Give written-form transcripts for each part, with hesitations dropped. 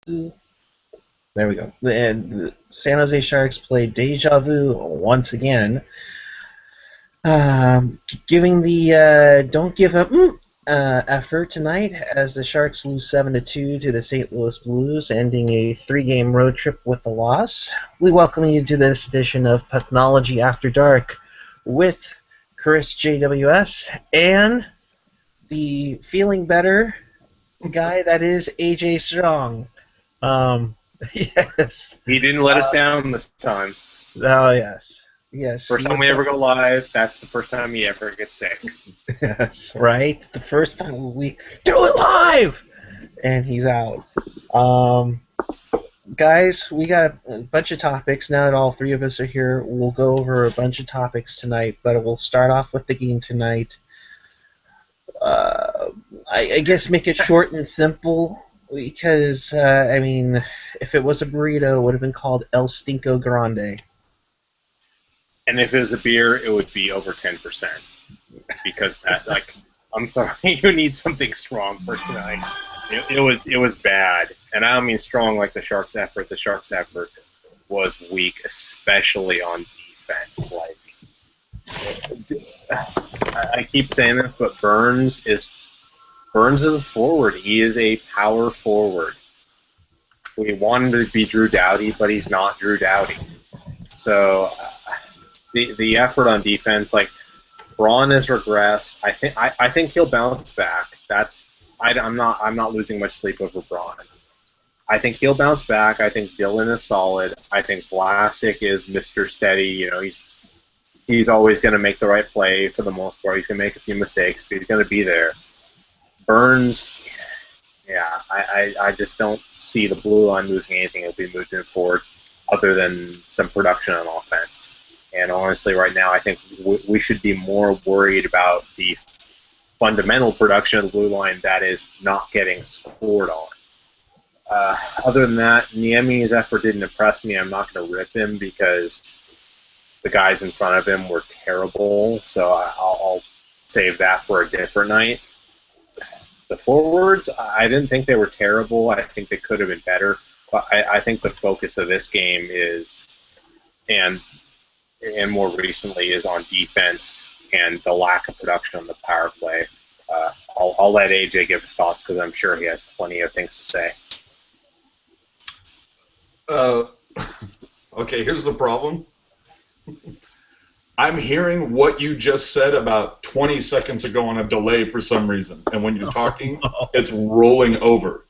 There we go. And the San Jose Sharks play Deja Vu once again, giving the don't give up effort tonight as the Sharks lose 7-2 to the St. Louis Blues, ending a three-game road trip with a loss. We welcome you to this edition of Pucknology After Dark with Chris JWS and the feeling better guy that is AJ Strong. Yes. He didn't let us down this time. Oh, yes. Yes. First time we ever go live, that's the first time he ever gets sick. Yes, right? The first time we do it live! And he's out. Guys, we got a bunch of topics. Now that all three of us are here, we'll go over a bunch of topics tonight, but we'll start off with the game tonight. I guess make it short and simple because, I mean, if it was a burrito, it would have been called El Stinko Grande. And if it was a beer, it would be over 10%. Because that, like, I'm sorry, you need something strong for tonight. It was bad. And I don't mean strong like the Sharks' effort. The Sharks' effort was weak, especially on defense. Like, I keep saying this, but Burns is a forward. He is a power forward. We wanted to be Drew Doughty, but he's not Drew Doughty. So the effort on defense, like Braun has regressed. I think he'll bounce back. I'm not losing much sleep over Braun. I think he'll bounce back. I think Dylan is solid. I think Vlasic is Mr. Steady. You know, he's always going to make the right play for the most part. He's going to make a few mistakes, but he's going to be there. Burns, yeah, I just don't see the blue line losing anything if we move forward other than some production on offense. And honestly, right now, I think we should be more worried about the fundamental production of the blue line that is not getting scored on. Other than that, Niemi's effort didn't impress me. I'm not going to rip him because the guys in front of him were terrible, so I'll save that for a different night. The forwards, I didn't think they were terrible. I think they could have been better. But I think the focus of this game is, and more recently, is on defense and the lack of production on the power play. I'll let AJ give his thoughts because I'm sure he has plenty of things to say. Okay, here's the problem. I'm hearing what you just said about 20 seconds ago on a delay for some reason, and when you're talking, it's rolling over.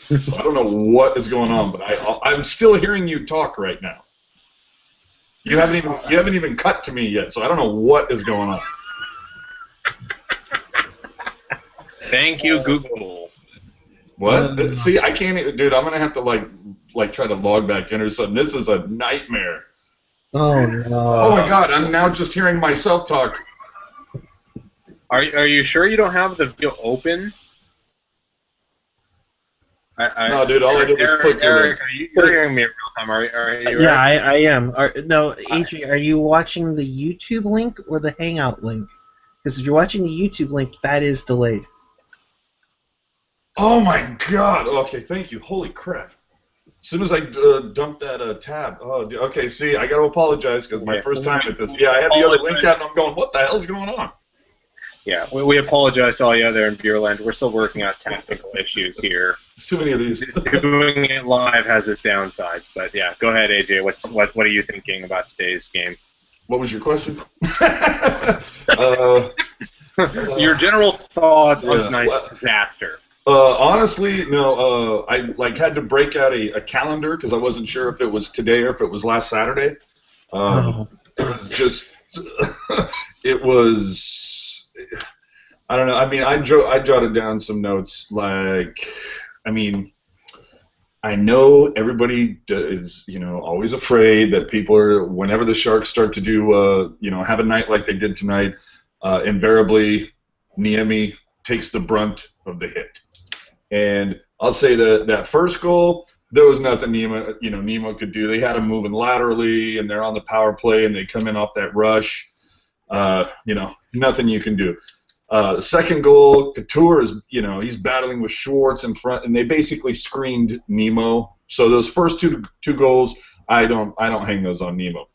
So I don't know what is going on, but I'm still hearing you talk right now. You haven't even cut to me yet, so I don't know what is going on. Thank you, Google. What? See, I can't even, dude. I'm gonna have to like try to log back in or something. This is a nightmare. Oh no! Oh my God! I'm now just hearing myself talk. Are you sure you don't have the video open? No, dude. All I did was click through. Eric, you're hearing me in real time? Are you? Yeah, I am. No, AJ, are you watching the YouTube link or the Hangout link? Because if you're watching the YouTube link, that is delayed. Oh my God! Okay, thank you. Holy crap! As soon as I dumped that tab, okay. See, I got to apologize because my first time at this. Yeah, I had the other link out, and I'm going, what the hell is going on? Yeah, we apologize to all you out there in Beerland. We're still working out technical issues here. There's too many of these. Doing it live has its downsides, but yeah, go ahead, AJ. What are you thinking about today's game? What was your question? Your general thoughts on tonight's disaster. Honestly, no. I had to break out a calendar because I wasn't sure if it was today or if it was last Saturday. It was just, it was. I don't know. I mean, I jotted down some notes. I mean, I know everybody is, always afraid that people are, whenever the Sharks start to do, have a night like they did tonight, invariably, Niemi takes the brunt of the hit. And I'll say that first goal, there was nothing Nemo could do. They had him moving laterally, and they're on the power play, and they come in off that rush. Nothing you can do. The second goal, Couture is, he's battling with Schwartz in front, and they basically screened Nemo. So those first two goals, I don't hang those on Nemo.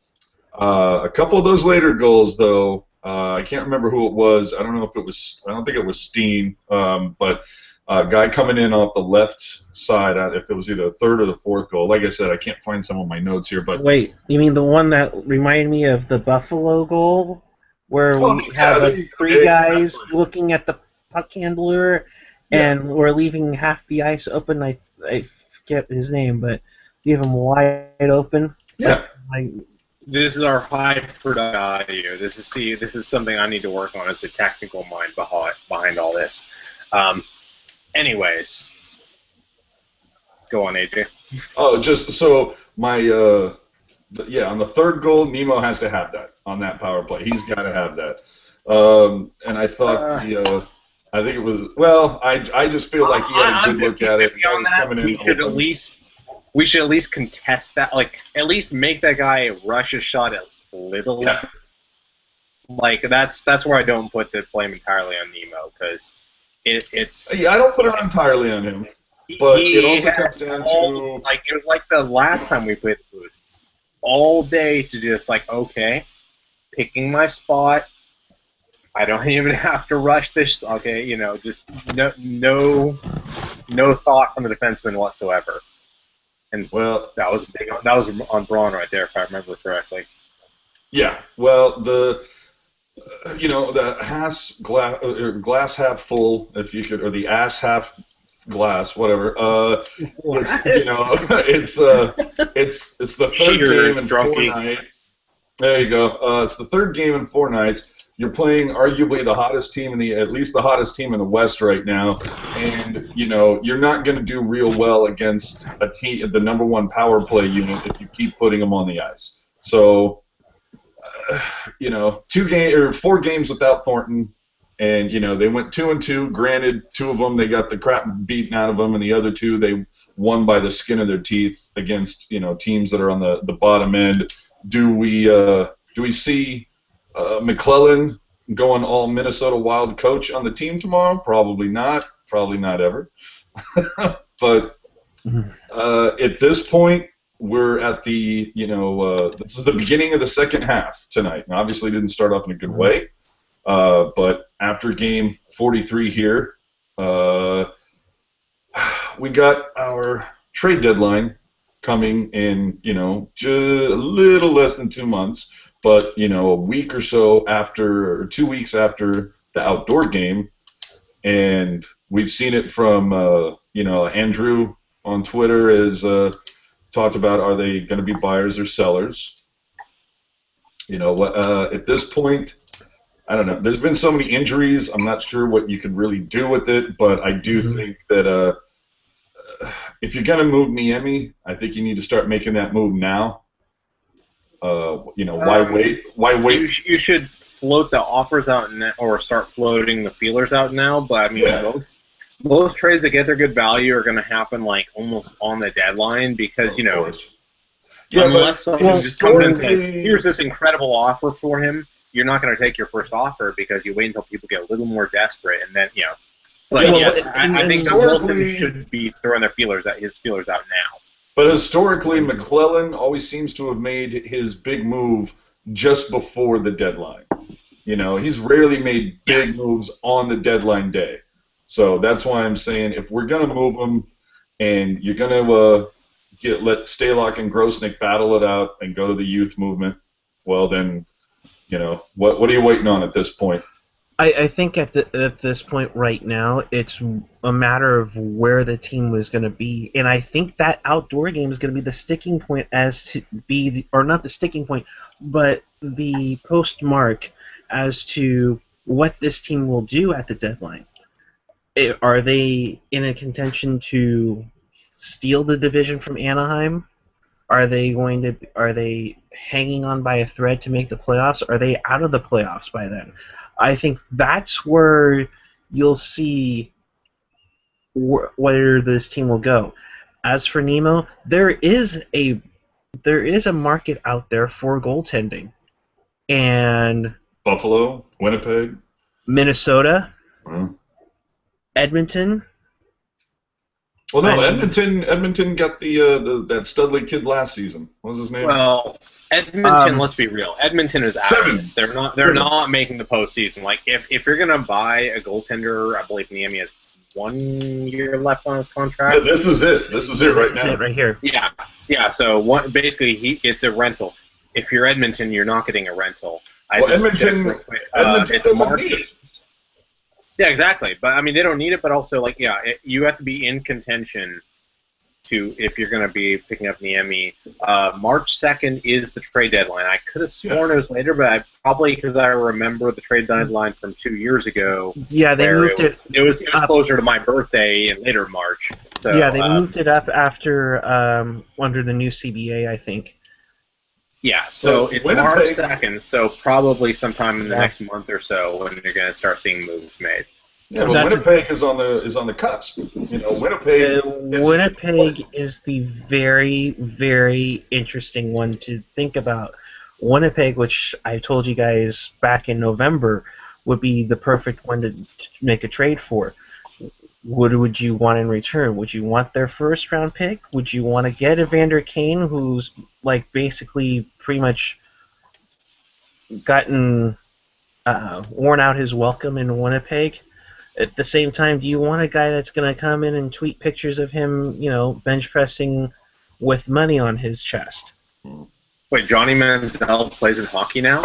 A couple of those later goals, though, I can't remember who it was. I don't know if it was. I don't think it was Steen, but a guy coming in off the left side. If it was either the third or the fourth goal. Like I said, I can't find some of my notes here, but Wait, you mean the one that reminded me of the Buffalo goal, where we have three guys looking at the puck handler, and we're leaving half the ice open. I forget his name, but leave him wide open. Yeah. This is our high production audio. This is something I need to work on as the technical mind behind all this. Anyways, go on, AJ. Oh, just so my on the third goal, Nemo has to have that on that power play. He's got to have that. And I thought I think it was I just feel like he had a good look at it. Beyond that, we should at least contest that. Like, at least make that guy rush a shot a little. Yeah. Like, that's where I don't put the blame entirely on Nemo, because it's. Yeah, I don't put it entirely on him, but it also comes down to like it was like the last time we played the Blues, all day to just like, okay, picking my spot. I don't even have to rush this. Okay, just no thought from the defenseman whatsoever. And that was big. That was on Braun right there, if I remember correctly. Yeah. Well, the glass half full, if you could, or the ass half glass, whatever. It's the third game in 4 nights. There you go. It's the third game in 4 nights. You're playing arguably the hottest team at least the hottest team in the West right now, and you're not going to do real well against a team, the number 1 power play unit, if you keep putting them on the ice. So, 4 games without Thornton, and they went 2-2. Granted, 2 of them they got the crap beaten out of them, and the other 2 they won by the skin of their teeth against teams that are on the bottom end. Do we see McClellan going all Minnesota Wild coach on the team tomorrow? Probably not. Probably not ever. But at this point, we're at the this is the beginning of the second half tonight. And obviously, didn't start off in a good way. But after game 43 here, we got our trade deadline coming in. Just a little less than 2 months. But, a week or so after, or 2 weeks after the outdoor game, and we've seen it from, Andrew on Twitter has talked about, are they going to be buyers or sellers? At this point, I don't know. There's been so many injuries, I'm not sure what you could really do with it, but I do think that if you're going to move Niemi, I think you need to start making that move now. Why wait? Why wait? You should float the offers out or start floating the feelers out now. But I mean, most trades that get their good value are going to happen like almost on the deadline, because unless someone just comes in and says, "Here's this incredible offer for him," you're not going to take your first offer because you wait until people get a little more desperate, and then But I think Wilson should be throwing his feelers out now. But historically, McClellan always seems to have made his big move just before the deadline. He's rarely made big moves on the deadline day. So that's why I'm saying, if we're going to move him and you're going to let Stalock and Grosnick battle it out and go to the youth movement, well then, what are you waiting on at this point? I think at this point right now, it's a matter of where the team was going to be, and I think that outdoor game is going to be the sticking point or not the sticking point, but the postmark as to what this team will do at the deadline. Are they in a contention to steal the division from Anaheim? Are they hanging on by a thread to make the playoffs? Are they out of the playoffs by then? I think that's where you'll see where this team will go. As for Nemo, there is a market out there for goaltending, and Buffalo, Winnipeg. Minnesota, Well, Edmonton. no, I mean, Edmonton got that Studley kid last season. What was his name? Well, Edmonton. Let's be real. Edmonton is out of this. They're not. They're not making the postseason. Like if you're gonna buy a goaltender, I believe Niemi has 1 year left on his contract. Yeah, this is it. This is it right now. It right here. Yeah. So basically, it's a rental. If you're Edmonton, you're not getting a rental. Edmonton it's doesn't March. need it. Yeah, exactly. But I mean, they don't need it. But also, like, you have to be in contention if you're going to be picking up Niemi. March 2nd is the trade deadline. I could have sworn it was later, but probably because I remember the trade deadline from 2 years ago. Yeah, they moved it. It was closer to my birthday in later March. So, yeah, they moved it up after under the new CBA, I think. Yeah, so it's March 2nd, so probably sometime in the next month or so when you're going to start seeing moves made. Yeah, but Winnipeg is on the cusp. You know, Winnipeg is the very, very interesting one to think about. Winnipeg, which I told you guys back in November, would be the perfect one to make a trade for. What would you want in return? Would you want their first-round pick? Would you want to get Evander Kane, who's like basically pretty much gotten worn out his welcome in Winnipeg? At the same time, do you want a guy that's going to come in and tweet pictures of him, bench pressing with money on his chest? Wait, Johnny Manziel plays in hockey now?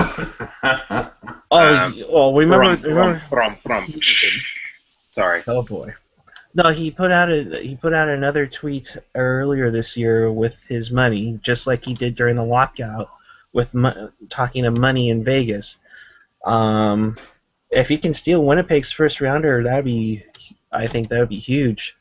Remember. Sorry. Oh boy. No, he put out another tweet earlier this year with his money, just like he did during the lockout, with talking of money in Vegas. If he can steal Winnipeg's first rounder, I think that would be huge.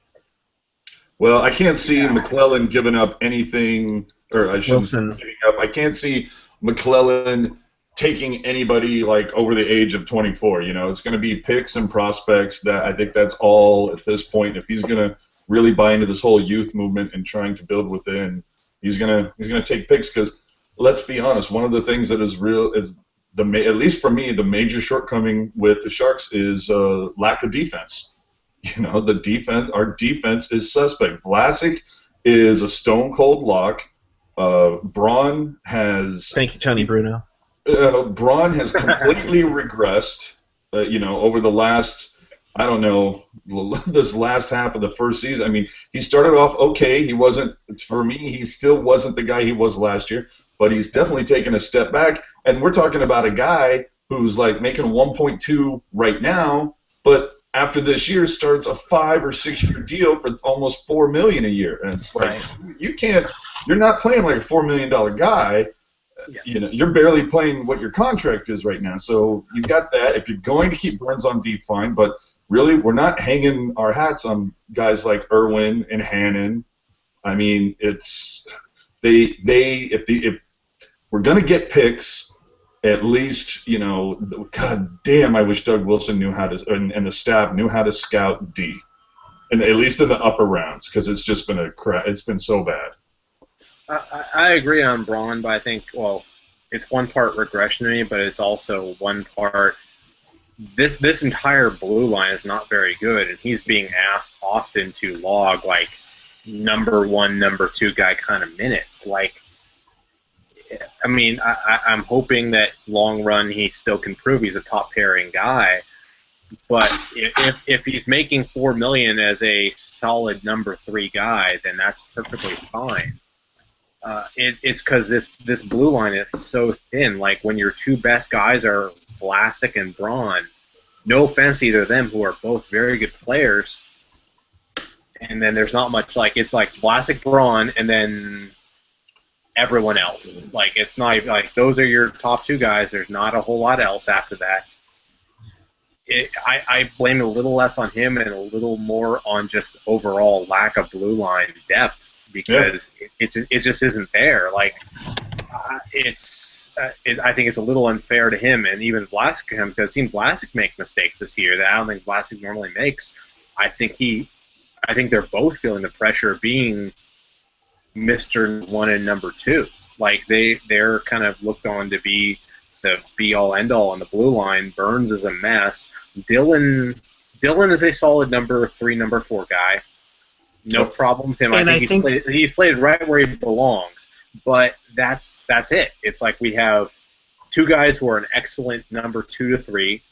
Well, I can't see McClellan giving up anything, or I shouldn't say giving up. I can't see McClellan taking anybody like over the age of 24. It's going to be picks and prospects. That I think that's all at this point. If he's going to really buy into this whole youth movement and trying to build within, he's going to take picks, because let's be honest, one of the things that is real is at least for me, the major shortcoming with the Sharks is lack of defense. Our defense is suspect. Vlasic is a stone cold lock. Braun has. Thank you, Tony Bruno. Braun has completely regressed, over the last, I don't know, this last half of the first season. I mean, he started off okay. He still wasn't the guy he was last year, but he's definitely taken a step back. And we're talking about a guy who's like making 1.2 right now, but after this year starts a 5 or 6 year deal for almost $4 million a year. And it's like, you're not playing like a $4 million guy. Yeah. You're barely playing what your contract is right now. So you've got that. If you're going to keep Burns on D, fine. But really, we're not hanging our hats on guys like Irwin and Hannon. I mean, if we're going to get picks, at least, God damn, I wish Doug Wilson knew how to, and the staff knew how to scout D, and at least in the upper rounds, because it's just been it's been so bad. I agree on Braun, but I think, it's one part regression to me, but it's also one part. This entire blue line is not very good, and he's being asked often to log like number 1, number 2 guy kind of minutes. Like, I mean, I'm hoping that long run he still can prove he's a top pairing guy. But if he's making $4 million as a solid number 3 guy, then that's perfectly fine. It's because this blue line is so thin. Like, when your 2 best guys are Vlasic and Braun, no offense to either of them, who are both very good players, and then there's not much, like, it's like Vlasic, Braun, and then everyone else. Like, it's not even, like, those are your top 2 guys. There's not a whole lot else after that. I blame it a little less on him and a little more on just overall lack of blue line depth, because it just isn't there. Like, I think it's a little unfair to him and even Vlasic, because I've seen Vlasic make mistakes this year that I don't think Vlasic normally makes. I think they're both feeling the pressure of being Mr. 1 and number 2. Like, they're kind of looked on to be the be-all, end-all on the blue line. Burns is a mess. Dylan is a solid number 3, number 4 guy. No problem with him. I think he's slated right where he belongs. But that's it. It's like we have 2 guys who are an excellent number 2 to 3,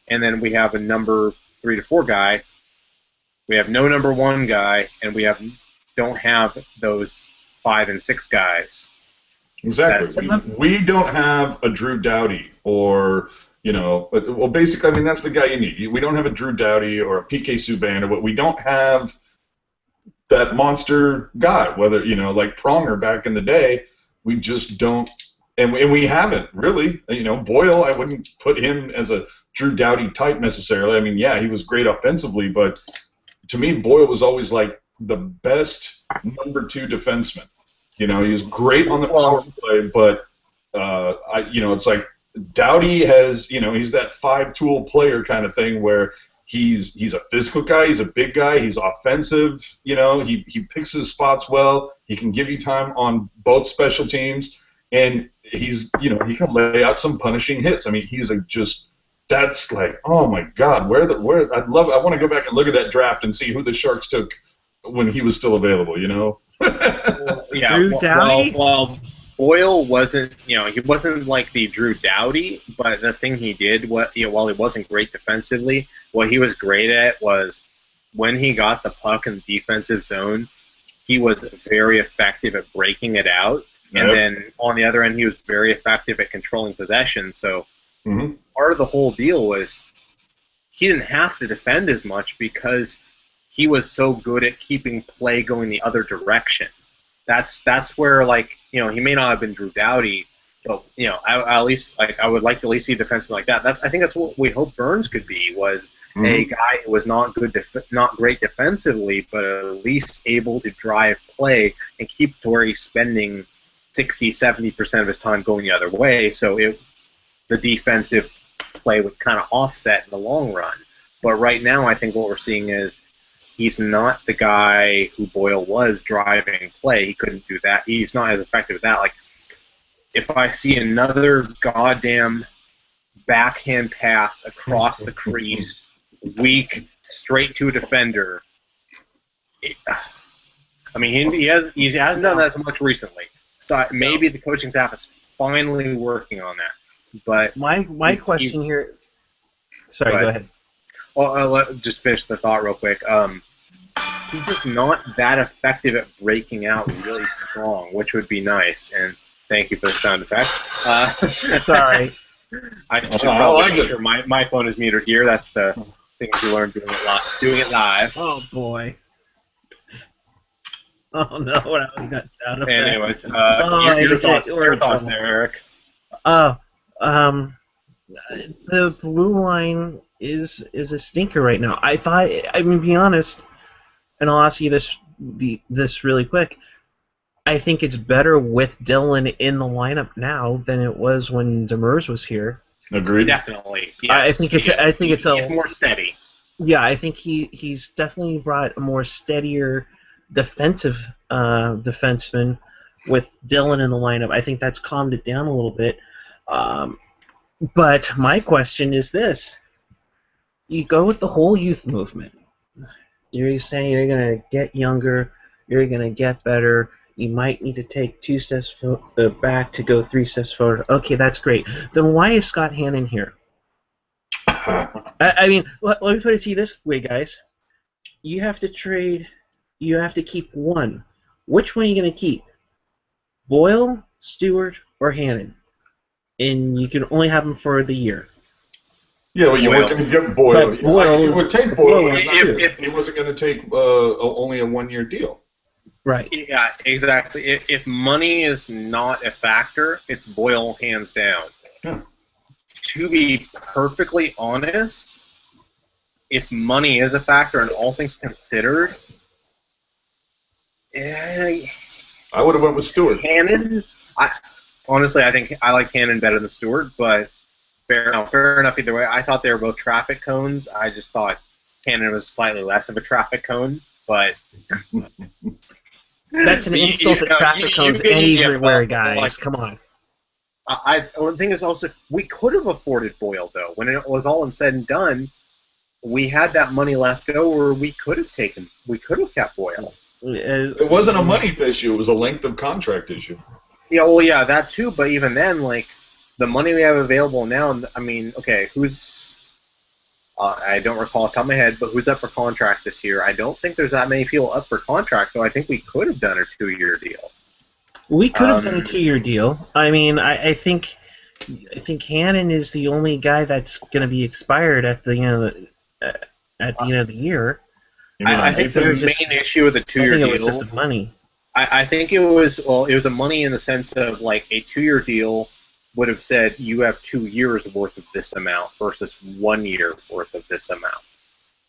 and then we have a number 3 to 4 guy. We have no number 1 guy, and we don't have those 5 and 6 guys. Exactly. We don't have a Drew Doughty or, well, basically, I mean, that's the guy you need. We don't have a Drew Doughty or a PK Subban, or what. We don't have that monster guy, whether, like Pronger back in the day. We just don't, and we haven't, really. Boyle, I wouldn't put him as a Drew Doughty type necessarily. I mean, yeah, he was great offensively, but to me, Boyle was always like the best number 2 defenseman. He was great on the power play, but it's like Doughty has, he's that 5-tool player kind of thing where he's a physical guy, he's a big guy, he's offensive, he picks his spots well, he can give you time on both special teams, and he's, he can lay out some punishing hits. I mean, that's like, oh my God, I want to go back and look at that draft and see who the Sharks took when he was still available, Drew Doughty? Well, Boyle wasn't, he wasn't like the Drew Doughty, but the thing he did, while he wasn't great defensively, what he was great at was when he got the puck in the defensive zone, he was very effective at breaking it out, and then on the other end, he was very effective at controlling possession. So part of the whole deal was he didn't have to defend as much because he was so good at keeping play going the other direction. That's where, like, he may not have been Drew Doughty, but I would like to at least see a defenseman like that. I think that's what we hope Burns could be, was a guy who was not great defensively, but at least able to drive play and keep to where he's spending 60-70% of his time going the other way. So the defensive play would kind of offset in the long run. But right now, I think what we're seeing is he's not the guy who Boyle was driving play. He couldn't do that. He's not as effective at that. Like, if I see another goddamn backhand pass across the crease, weak, straight to a defender, he hasn't done that so much recently. So maybe the coaching staff is finally working on that. But my question here. Sorry, go ahead. Well, just finish the thought real quick. He's just not that effective at breaking out really strong, which would be nice. And thank you for the sound effect. Sorry. I should probably make sure my phone is metered here. That's the thing you learn doing it live. Oh, boy. Oh, no. I got sound effects. Anyways, your thoughts there, Eric. The blue line is a stinker right now. Be honest, and I'll ask you this really quick. I think it's better with Dylan in the lineup now than it was when Demers was here. Agreed. Deffinitely. Yes, I think he's more steady. Yeah, I think he's definitely brought a more steadier defensive defenseman with Dylan in the lineup. I think that's calmed it down a little bit. But my question is this. You go with the whole youth movement. You're saying you're going to get younger, you're going to get better, you might need to take 2 steps back to go 3 steps forward. Okay, that's great. Then why is Scott Hannon here? Let me put it to you this way, guys. You have to keep one. Which one are you going to keep? Boyle, Stewart, or Hannon? And you can only have them for the year. Yeah, well, you weren't going to get Boyle. You would take Boyle if he wasn't going to take only a 1-year deal. Right. Yeah, exactly. If money is not a factor, it's Boyle hands down. Yeah. To be perfectly honest, if money is a factor and all things considered, I would have went with Stewart. Hannon, honestly, I think I like Hannon better than Stewart, but fair enough either way. I thought they were both traffic cones. I just thought Hannon was slightly less of a traffic cone, but that's an insult to traffic cones anywhere, guys. Come on. The thing is also, we could have afforded Boyle, though. When it was all said and done, we had that money left over. We could have kept Boyle. It wasn't a money issue. It was a length of contract issue. Yeah, well, yeah, that too. But even then, like, the money we have available now, I mean, okay, who's... I don't recall off the top of my head, but who's up for contract this year? I don't think there's that many people up for contract, so I think we could have done a 2-year deal. We could have done a 2-year deal. I mean, I think Hannon is the only guy that's going to be expired at the end of the year. I think the main issue with the 2-year deal... I think it was just money. I think it was a money in the sense of, like, a 2-year deal would have said you have 2 years worth of this amount versus 1 year worth of this amount.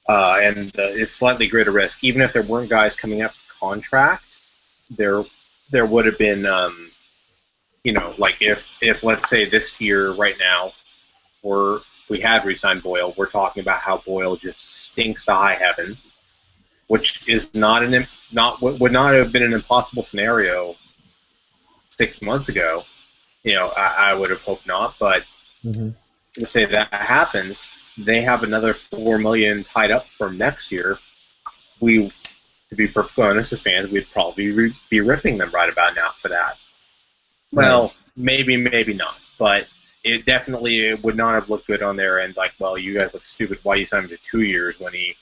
And it's slightly greater risk. Even if there weren't guys coming up for contract, there would have been, like if let's say this year right now we had re-signed Boyle, we're talking about how Boyle just stinks to high heaven, which is would not have been an impossible scenario 6 months ago. I would have hoped not, but let's say that happens, they have another $4 million tied up for next year. To be perfectly honest as fans, we'd probably be ripping them right about now for that. Well, maybe not, but it definitely would not have looked good on their end. Like, well, you guys look stupid. Why you signed him to 2 years when he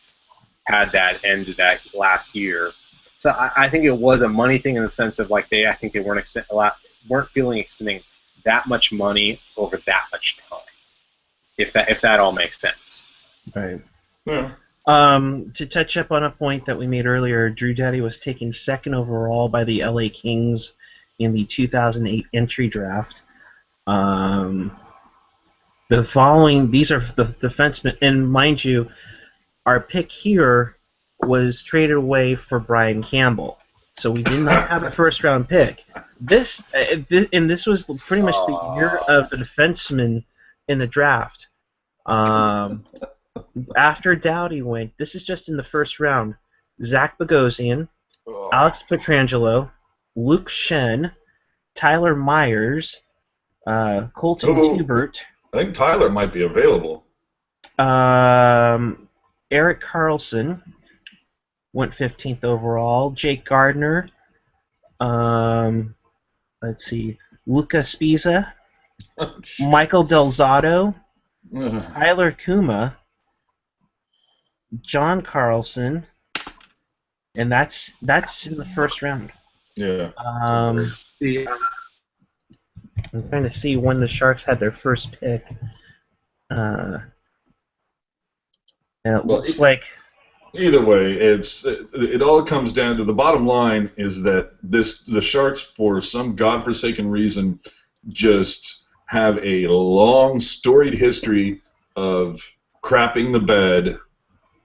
had that end of that last year? So I think it was a money thing in the sense of, like, I think they weren't feeling extending that much money over that much time. If that all makes sense. Right. Yeah. To touch up on a point that we made earlier, Drew Doughty was taken 2nd overall by the LA Kings in the 2008 entry draft. These are the defensemen, and mind you, our pick here was traded away for Brian Campbell, so we did not have a first-round pick. This was pretty much the year of the defenseman in the draft. After Doughty went, this is just in the first round. Zach Bogosian, Alex Pietrangelo, Luke Shen, Tyler Myers, Colton Hubert. I think Tyler might be available. Eric Carlson went 15th overall. Jake Gardner. Let's see. Luca Spiza. Michael Delzato. Tyler Kuma. John Carlson. And that's in the first round. Yeah. I'm trying to see when the Sharks had their first pick. And it looks like... Either way, it all comes down to the bottom line is that the Sharks, for some godforsaken reason, just have a long, storied history of crapping the bed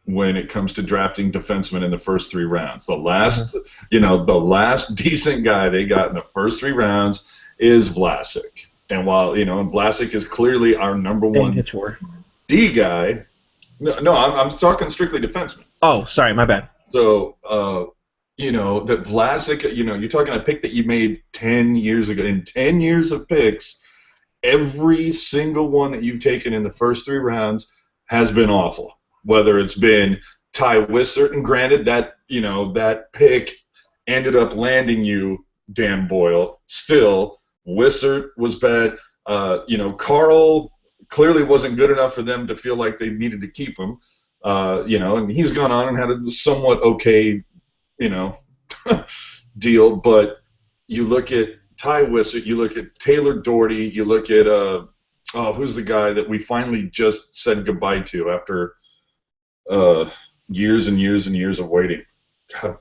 when it comes to drafting defensemen in the first 3 rounds. The last, the last decent guy they got in the first 3 rounds is Vlasic. And while, Vlasic is clearly our number one D guy, no, I'm talking strictly defenseman. Oh, sorry, my bad. So, that Vlasic, you're talking a pick that you made 10 years ago. In 10 years of picks, every single one that you've taken in the first 3 rounds has been awful. Whether it's been Ty Wissert, and granted that, that pick ended up landing you, Dan Boyle. Still, Wissert was bad. Carl clearly wasn't good enough for them to feel like they needed to keep him. And he's gone on and had a somewhat okay, deal. But you look at Ty Wissert, you look at Taylor Doherty, you look at who's the guy that we finally just said goodbye to after years and years and years of waiting. God.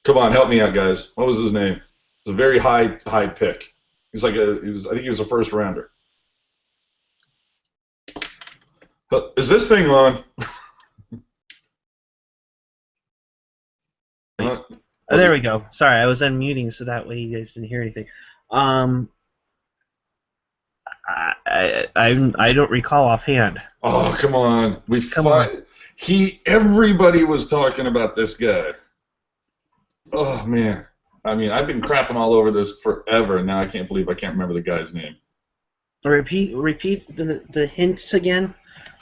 Come on, help me out, guys. What was his name? It's a very high pick. I think he was a first rounder. Is this thing on? There we go. Sorry, I was unmuting so that way you guys didn't hear anything. I don't recall offhand. Oh, come on. Everybody was talking about this guy. Oh, man. I mean, I've been crapping all over this forever, and now I can't believe I can't remember the guy's name. Repeat the hints again.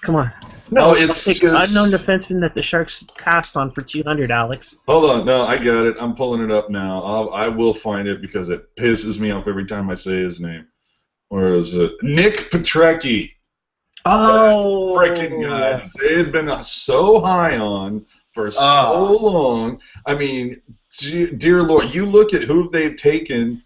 Come on. No, I'll it's take unknown just. defenseman that the Sharks passed on for 200, Alex. Hold on, no, I got it. I'm pulling it up now. I will find it because it pisses me off every time I say his name. Where is it? Nick Petrecki. That freaking guy Oh, that they had been so high on for so long. I mean, dear Lord, you look at who they've taken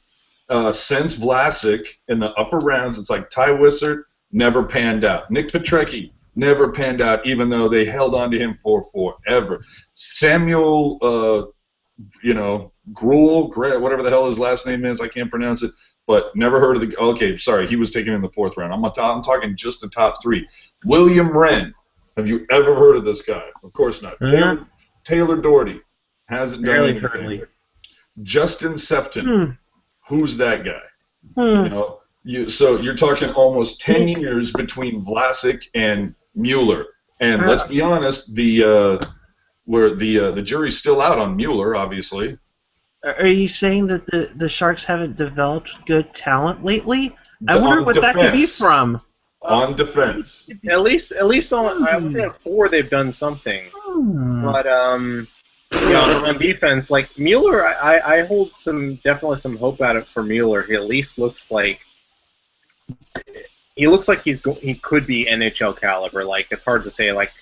since Vlasic in the upper rounds. It's like Ty Wissert never panned out. Nick Petrecki never panned out, even though they held on to him for forever. Samuel, Gruel, whatever the hell his last name is, I can't pronounce it. But never heard of the. Okay, sorry, he was taken in the 4th round. I'm talking just the top 3. William Wren. Have you ever heard of this guy? Of course not. Taylor Doherty hasn't done anything. currently. Justin Sefton. Who's that guy? So you're talking almost 10 years between Vlasic and Mueller. And let's be honest, the jury's still out on Mueller, obviously. Are you saying that the Sharks haven't developed good talent lately? I wonder what that could be from. On defense. At least on I would say on 4 they've done something. But on defense, like Mueller, I hold definitely some hope out of for Mueller. He at least looks like he could be NHL caliber. Like it's hard to say. Like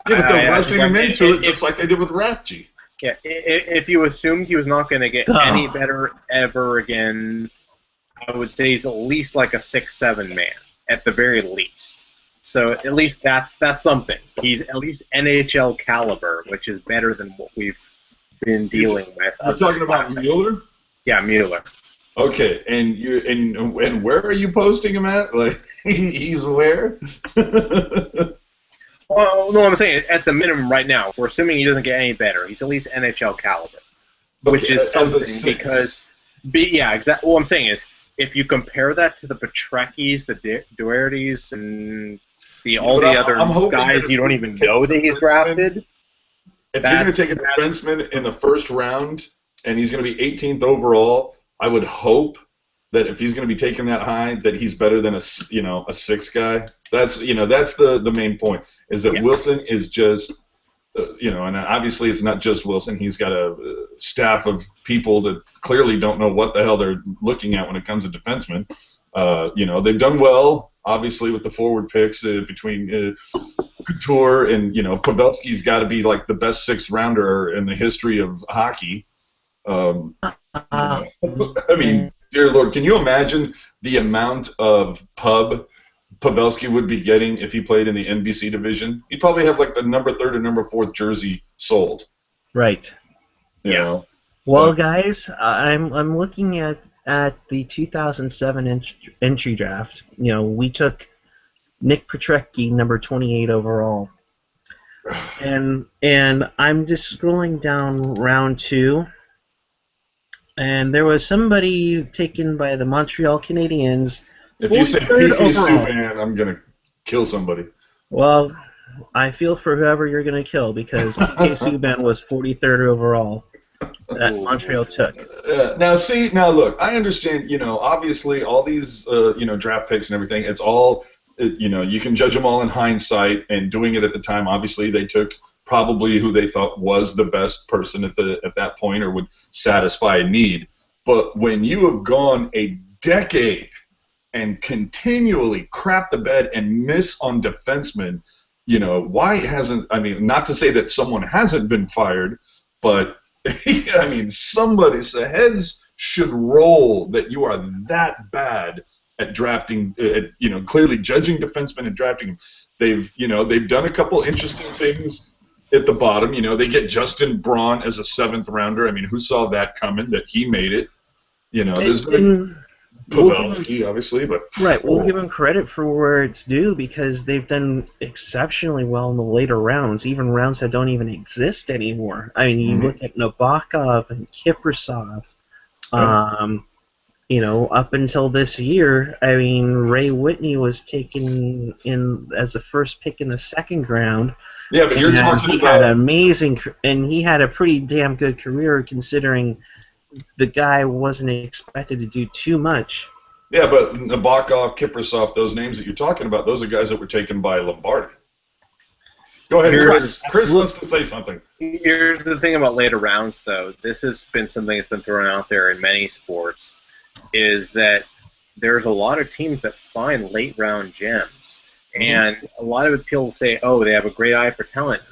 yeah, but they're rushing him into it just like they did with Rathje. Yeah, if you assumed he was not going to get any better ever again, I would say he's at least like a 6'7" man at the very least. So at least that's something. He's at least NHL caliber, which is better than what we've been dealing with. You're talking about Mueller? Yeah, Mueller. Okay, and where are you posting him at? Like he's where? Well, no, I'm saying at the minimum right now. We're assuming he doesn't get any better. He's at least NHL caliber, which is something because, exactly. What I'm saying is, if you compare that to the Petreckis, the Dohertys, and all the other guys you don't even know that he's drafted. If you're going to take a defenseman in the 1st round and he's going to be 18th overall, I would hope that if he's going to be taken that high, that he's better than a 6 guy. That's the main point. Is that Wilson is just and obviously it's not just Wilson. He's got a staff of people that clearly don't know what the hell they're looking at when it comes to defensemen. They've done well, obviously, with the forward picks between Couture and Pavelski's got to be like the best 6th rounder in the history of hockey. I mean, dear Lord, can you imagine the amount of Pavelski would be getting if he played in the NBC division? He'd probably have like the number 3rd or number 4th jersey sold. Right. You know? Well, guys, I'm looking at the 2007 entry draft. We took Nick Petrecki, number 28 overall, and I'm just scrolling down round 2. And there was somebody taken by the Montreal Canadiens. If you say PK Subban, I'm going to kill somebody. Well, I feel for whoever you're going to kill because PK Subban was 43rd overall that Montreal took. Now look, I understand, obviously all these, draft picks and everything, it's all, you can judge them all in hindsight, and doing it at the time, obviously they took probably who they thought was the best person at that point or would satisfy a need. But when you have gone a decade and continually crap the bed and miss on defensemen, why hasn't, not to say that someone hasn't been fired, but, somebody's heads should roll that you are that bad at drafting, clearly judging defensemen and drafting them. They've done a couple interesting things at the bottom. They get Justin Braun as a 7th rounder. Who saw that coming, that he made it? There's been Pavelski, obviously, but right. We'll give him credit for where it's due because they've done exceptionally well in the later rounds, even rounds that don't even exist anymore. You look at Nabokov and Kiprasov. Up until this year, Ray Whitney was taken in as the first pick in the 2nd round. Yeah, but you're talking about he had a pretty damn good career considering the guy wasn't expected to do too much. Yeah, but Nabokov, Kiprasov, those names that you're talking about, those are guys that were taken by Lombardi. Go ahead, Chris. Chris wants to say something. Here's the thing about later rounds, though. This has been something that's been thrown out there in many sports, is that there's a lot of teams that find late round gems. And a lot of people say, oh, they have a great eye for talent.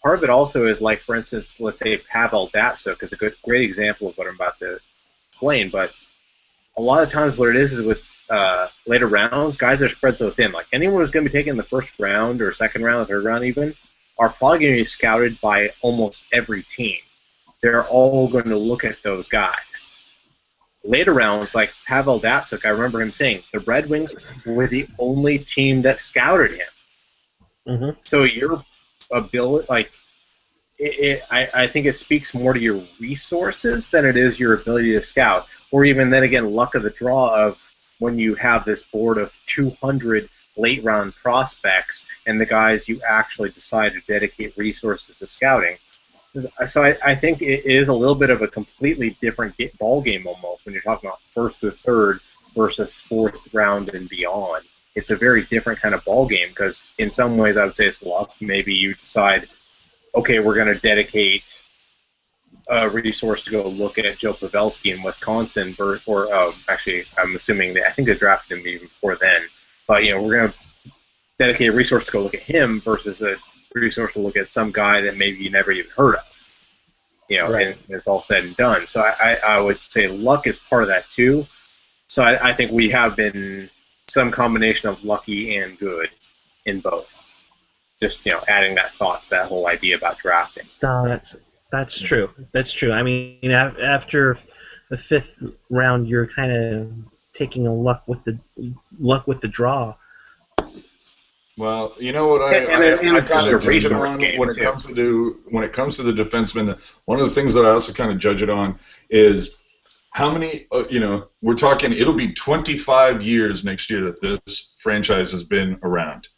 Part of it also is, like, for instance, let's say Pavel Datsyuk is a great example of what I'm about to explain. But a lot of times what it is with later rounds, guys are spread so thin. Like, anyone who's going to be taken in the first round or second round, or third round even, are probably going to be scouted by almost every team. They're all going to look at those guys. Later rounds, like Pavel Datsyuk, I remember him saying, the Red Wings were the only team that scouted him. So your ability, like, I think it speaks more to your resources than it is your ability to scout. Or even then again, luck of the draw of when you have this board of 200 late round prospects and the guys you actually decide to dedicate resources to scouting. So I think it is a little bit of a completely different ball game almost when you're talking about first to third versus fourth round and beyond. It's a very different kind of ball game because in some ways I would say it's luck. Maybe you decide, okay, we're going to dedicate a resource to go look at Joe Pavelski in Wisconsin, actually I'm assuming I think they drafted him even before then. But we're going to dedicate a resource to go look at him versus a resource to look at some guy that maybe you never even heard of. Right. And it's all said and done. So I would say luck is part of that too. So I think we have been some combination of lucky and good in both. Just adding that thought to that whole idea about drafting. No, that's true. That's true. I mean, after the fifth round, you're kind of taking a luck with the draw. Well, you know what I kind of judge it on when it comes to the defenseman. One of the things that I also kind of judge it on is how many. We're talking. It'll be 25 years next year that this franchise has been around.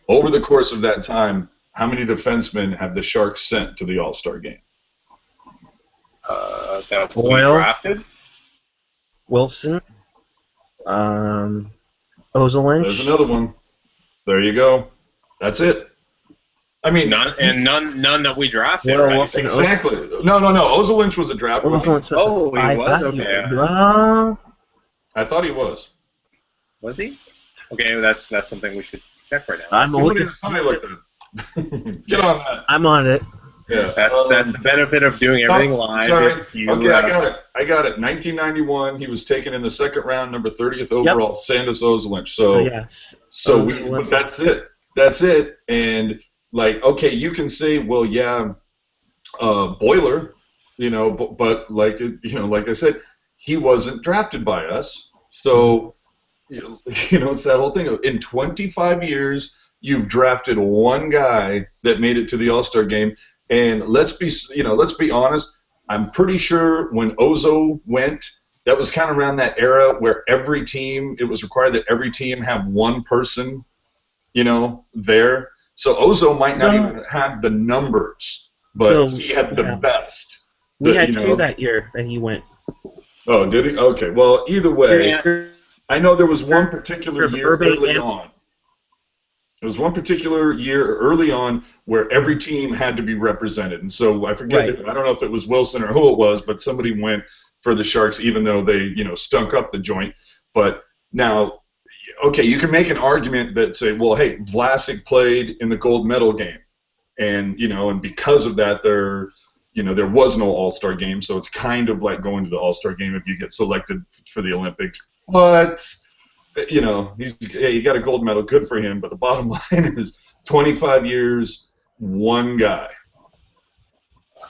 Over the course of that time, how many defensemen have the Sharks sent to the All-Star game? That we drafted. Wilson. Ozolinch. There's another one. There you go. That's it. I mean, none that we drafted. Well, right? Exactly. No. Ozolinch was a draft. He was. Okay. I thought he was. Was he? Okay, that's something we should check right now. I'm looking. Somebody looked at it. Get on that. I'm on it. Yeah. That's the benefit of doing everything live. Sorry. Okay, I got it. 1991. He was taken in the second round, number 30th overall. Sandis Ozolinch. So yes. But that's it. That's it. And like, okay, you can say, well, yeah, Boiler, but like, like I said, he wasn't drafted by us. So, it's that whole thing. In 25 years, you've drafted one guy that made it to the All-Star game. And let's be honest. I'm pretty sure when Ozo went, that was kind of around that era where it was required that every team have one person, there. So Ozo might not even have the numbers, but he had the best. We had two that year that he went. Oh, did he? Okay. Well, either way, I know there was one particular year early on. There was one particular year early on where every team had to be represented. And so I forget, I don't know if it was Wilson or who it was, but somebody went for the Sharks even though they, stunk up the joint. But now, okay, you can make an argument that say, well, hey, Vlasic played in the gold medal game. And, and because of that, there was no All-Star game. So it's kind of like going to the All-Star game if you get selected for the Olympics. But you got a gold medal, good for him. But the bottom line is 25 years, one guy.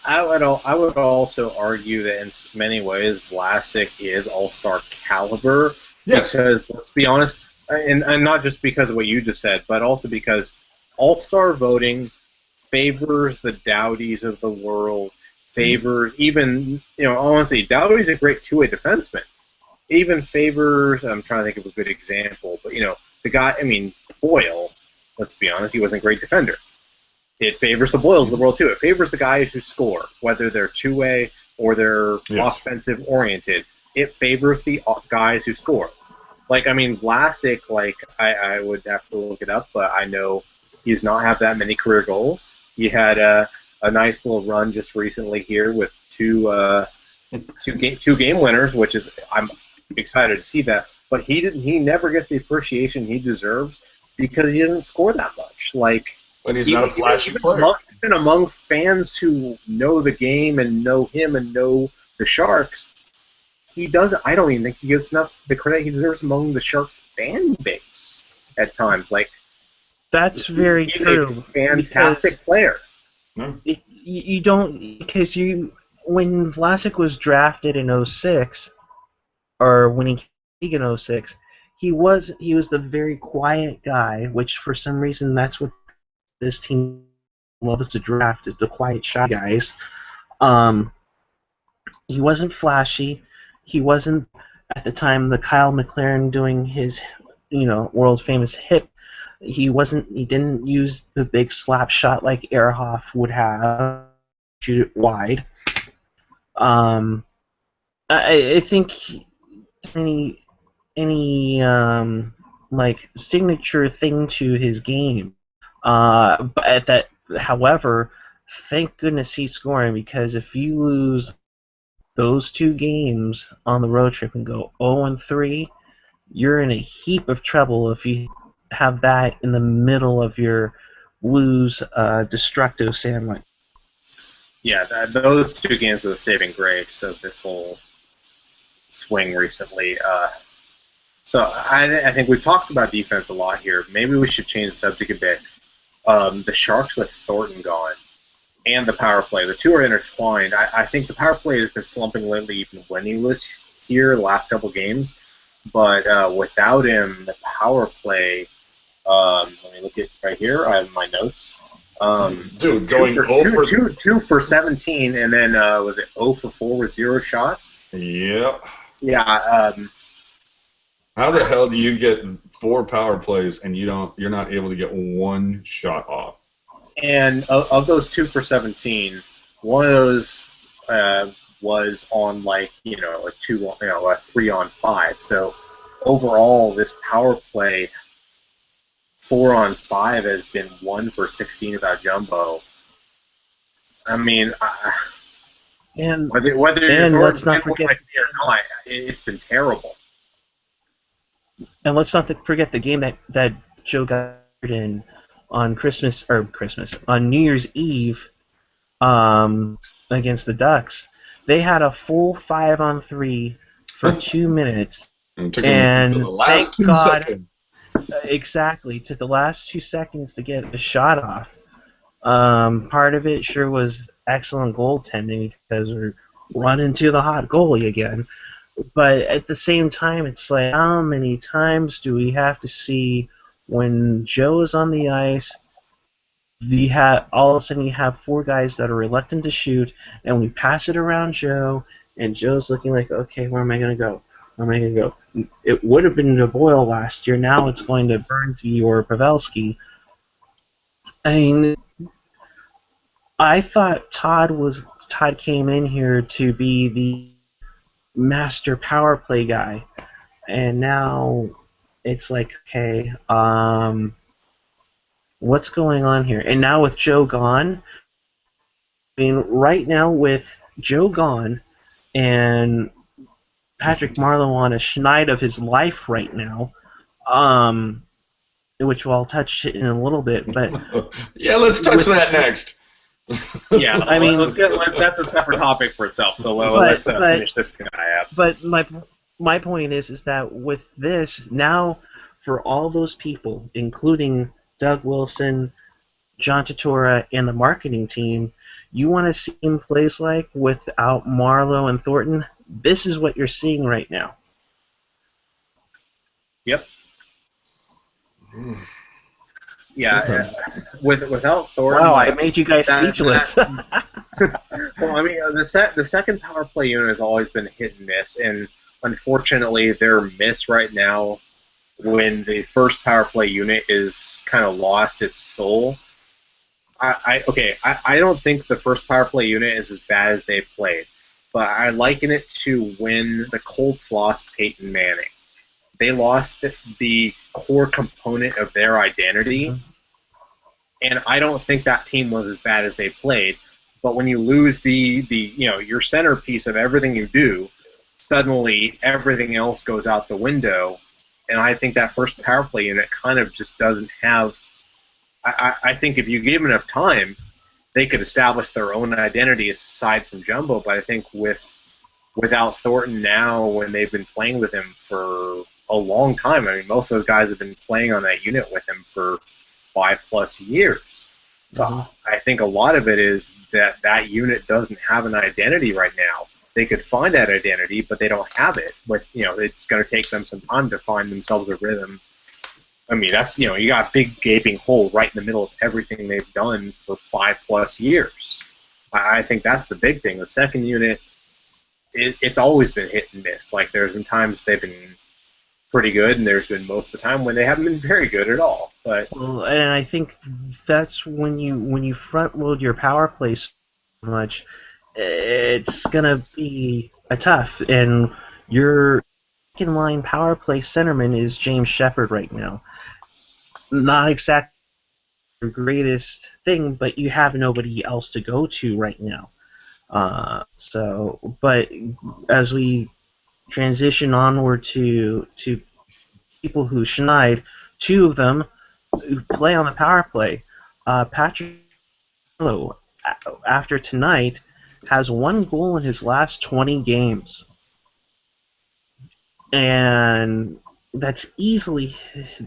I would also argue that in many ways Vlasic is All-Star caliber. Yes. Because let's be honest, and not just because of what you just said, but also because All-Star voting favors the Dowdies of the world, favors even, honestly, Dowdy's a great two-way defenseman. Even favors, I'm trying to think of a good example, but, the guy, Boyle, let's be honest, he wasn't a great defender. It favors the Boyles of the world, too. It favors the guys who score, whether they're two-way or they're offensive-oriented. It favors the guys who score. Like, I mean, Vlasic, like, I would have to look it up, but I know he does not have that many career goals. He had a nice little run just recently here with two game winners, which is I'm excited to see that. But he never gets the appreciation he deserves because he doesn't score that much. Like, But he's not a flashy player. Even among fans who know the game and know him and know the Sharks, he doesn't. I don't even think he gets enough the credit he deserves among the Sharks fan base at times. Like, That's very he's true. a fantastic player. You don't, because when Vlasic was drafted in 06, or when he came in 06, he was the very quiet guy, which for some reason that's what this team loves to draft, is the quiet, shy guys. He wasn't flashy. He wasn't, at the time, the Kyle McLaren doing his, world famous hip. He didn't use the big slap shot like Ehrhoff would have, shoot it wide. I think any like signature thing to his game. However, thank goodness he's scoring, because if you lose those 2 games on the road trip and go 0-3, you're in a heap of trouble if you have that in the middle of your Blues destructo sandwich. Yeah, those 2 games are the saving grace of this whole swing recently. So I think we've talked about defense a lot here. Maybe we should change the subject a bit. The Sharks with Thornton gone and the power play, the 2 are intertwined. I think the power play has been slumping lately, even when he was here the last couple games. But without him, the power play. Let me look at right here. I have my notes. Dude, going 2 for 17, and then was it 0 for 4 with 0 shots? Yep. Yeah. How the hell do you get 4 power plays and you're not able to get 1 shot off? And of those 2 for 17, one of those was on a 3-on-5. So overall, this power play 4-on-5 has been 1 for 16 without Jumbo. I mean, whether let's not forget, it's been terrible. And let's not forget the game that Joe got in on on New Year's Eve against the Ducks. They had a full 5-on-3 for 2 minutes, and took the last 2 seconds. Exactly, took the last 2 seconds to get the shot off. Part of it sure was excellent goaltending, because we're running to the hot goalie again. But at the same time, it's like, how many times do we have to see when Joe is on the ice, all of a sudden you have 4 guys that are reluctant to shoot, and we pass it around Joe, and Joe's looking like, okay, where am I going to go? Where am I going to go? It would have been to Boyle last year. Now it's going to Bernsey or Pavelski. I mean, I thought Todd came in here to be the master power play guy, and now it's like, okay, what's going on here? And now with Joe gone, I mean, right now with Joe gone and Patrick Marleau on a schneid of his life right now, which I'll touch in a little bit, but yeah, let's touch that next. Yeah, I mean, that's a separate topic for itself. So let's finish this guy up. But my point is that with this now, for all those people, including Doug Wilson, John Tortora, and the marketing team, you want to see him plays like without Marleau and Thornton. This is what you're seeing right now. Yep. Yeah, without Thornton. Wow, I made you guys speechless. Well, I mean, the second power play unit has always been hit and miss, and unfortunately, their miss right now, when the first power play unit is kind of lost its soul. I don't think the first power play unit is as bad as they've played, but I liken it to when the Colts lost Peyton Manning. they lost the core component of their identity. And I don't think that team was as bad as they played. But when you lose your centerpiece of everything you do, suddenly everything else goes out the window. And I think that first power play unit kind of just doesn't have. I think if you give them enough time, they could establish their own identity aside from Jumbo. But I think without Thornton now, when they've been playing with him for a long time, I mean, most of those guys have been playing on that unit with him for 5+ years. So I think a lot of it is that unit doesn't have an identity right now. They could find that identity, but they don't have it. But it's going to take them some time to find themselves a rhythm. I mean, that's you got a big gaping hole right in the middle of everything they've done for 5+ years. I think that's the big thing. The second unit, it's always been hit and miss. Like there's been times they've been pretty good, and there's been most of the time when they haven't been very good at all. But and I think that's when you front load your power play so much, it's gonna be a tough. And your second line power play centerman is James Shepard right now. Not exactly your greatest thing, but you have nobody else to go to right now. But as we transition onward to people who schneid, two of them who play on the power play. Patrick Marleau, after tonight, has 1 goal in his last 20 games. And that's easily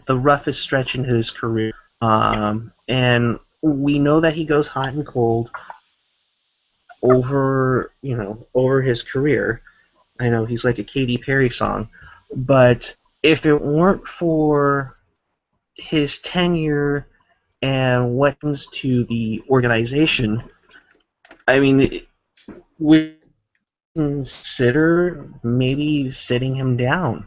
the roughest stretch in his career. And we know that he goes hot and cold over his career. I know he's like a Katy Perry song, but if it weren't for his tenure and what happens to the organization, I mean, we consider maybe sitting him down.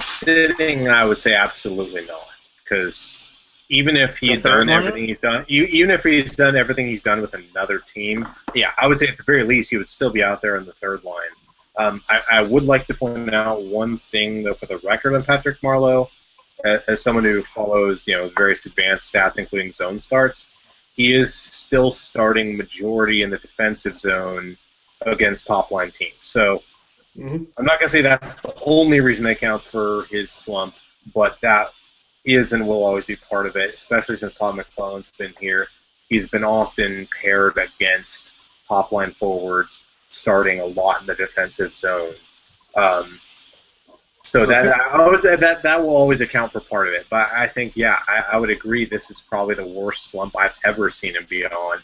Sitting, I would say absolutely not, because even if he's done everything he's done, even if he's done everything he's done with another team, yeah, I would say at the very least he would still be out there in the third line. I would like to point out one thing though for the record on Patrick Marleau, as someone who follows various advanced stats including zone starts, he is still starting majority in the defensive zone against top line teams. So I'm not going to say that's the only reason that counts for his slump, but that is and will always be part of it, especially since Todd McClellan's been here. He's been often paired against top-line forwards, starting a lot in the defensive zone. So that will always account for part of it. But I think, I would agree this is probably the worst slump I've ever seen him be on.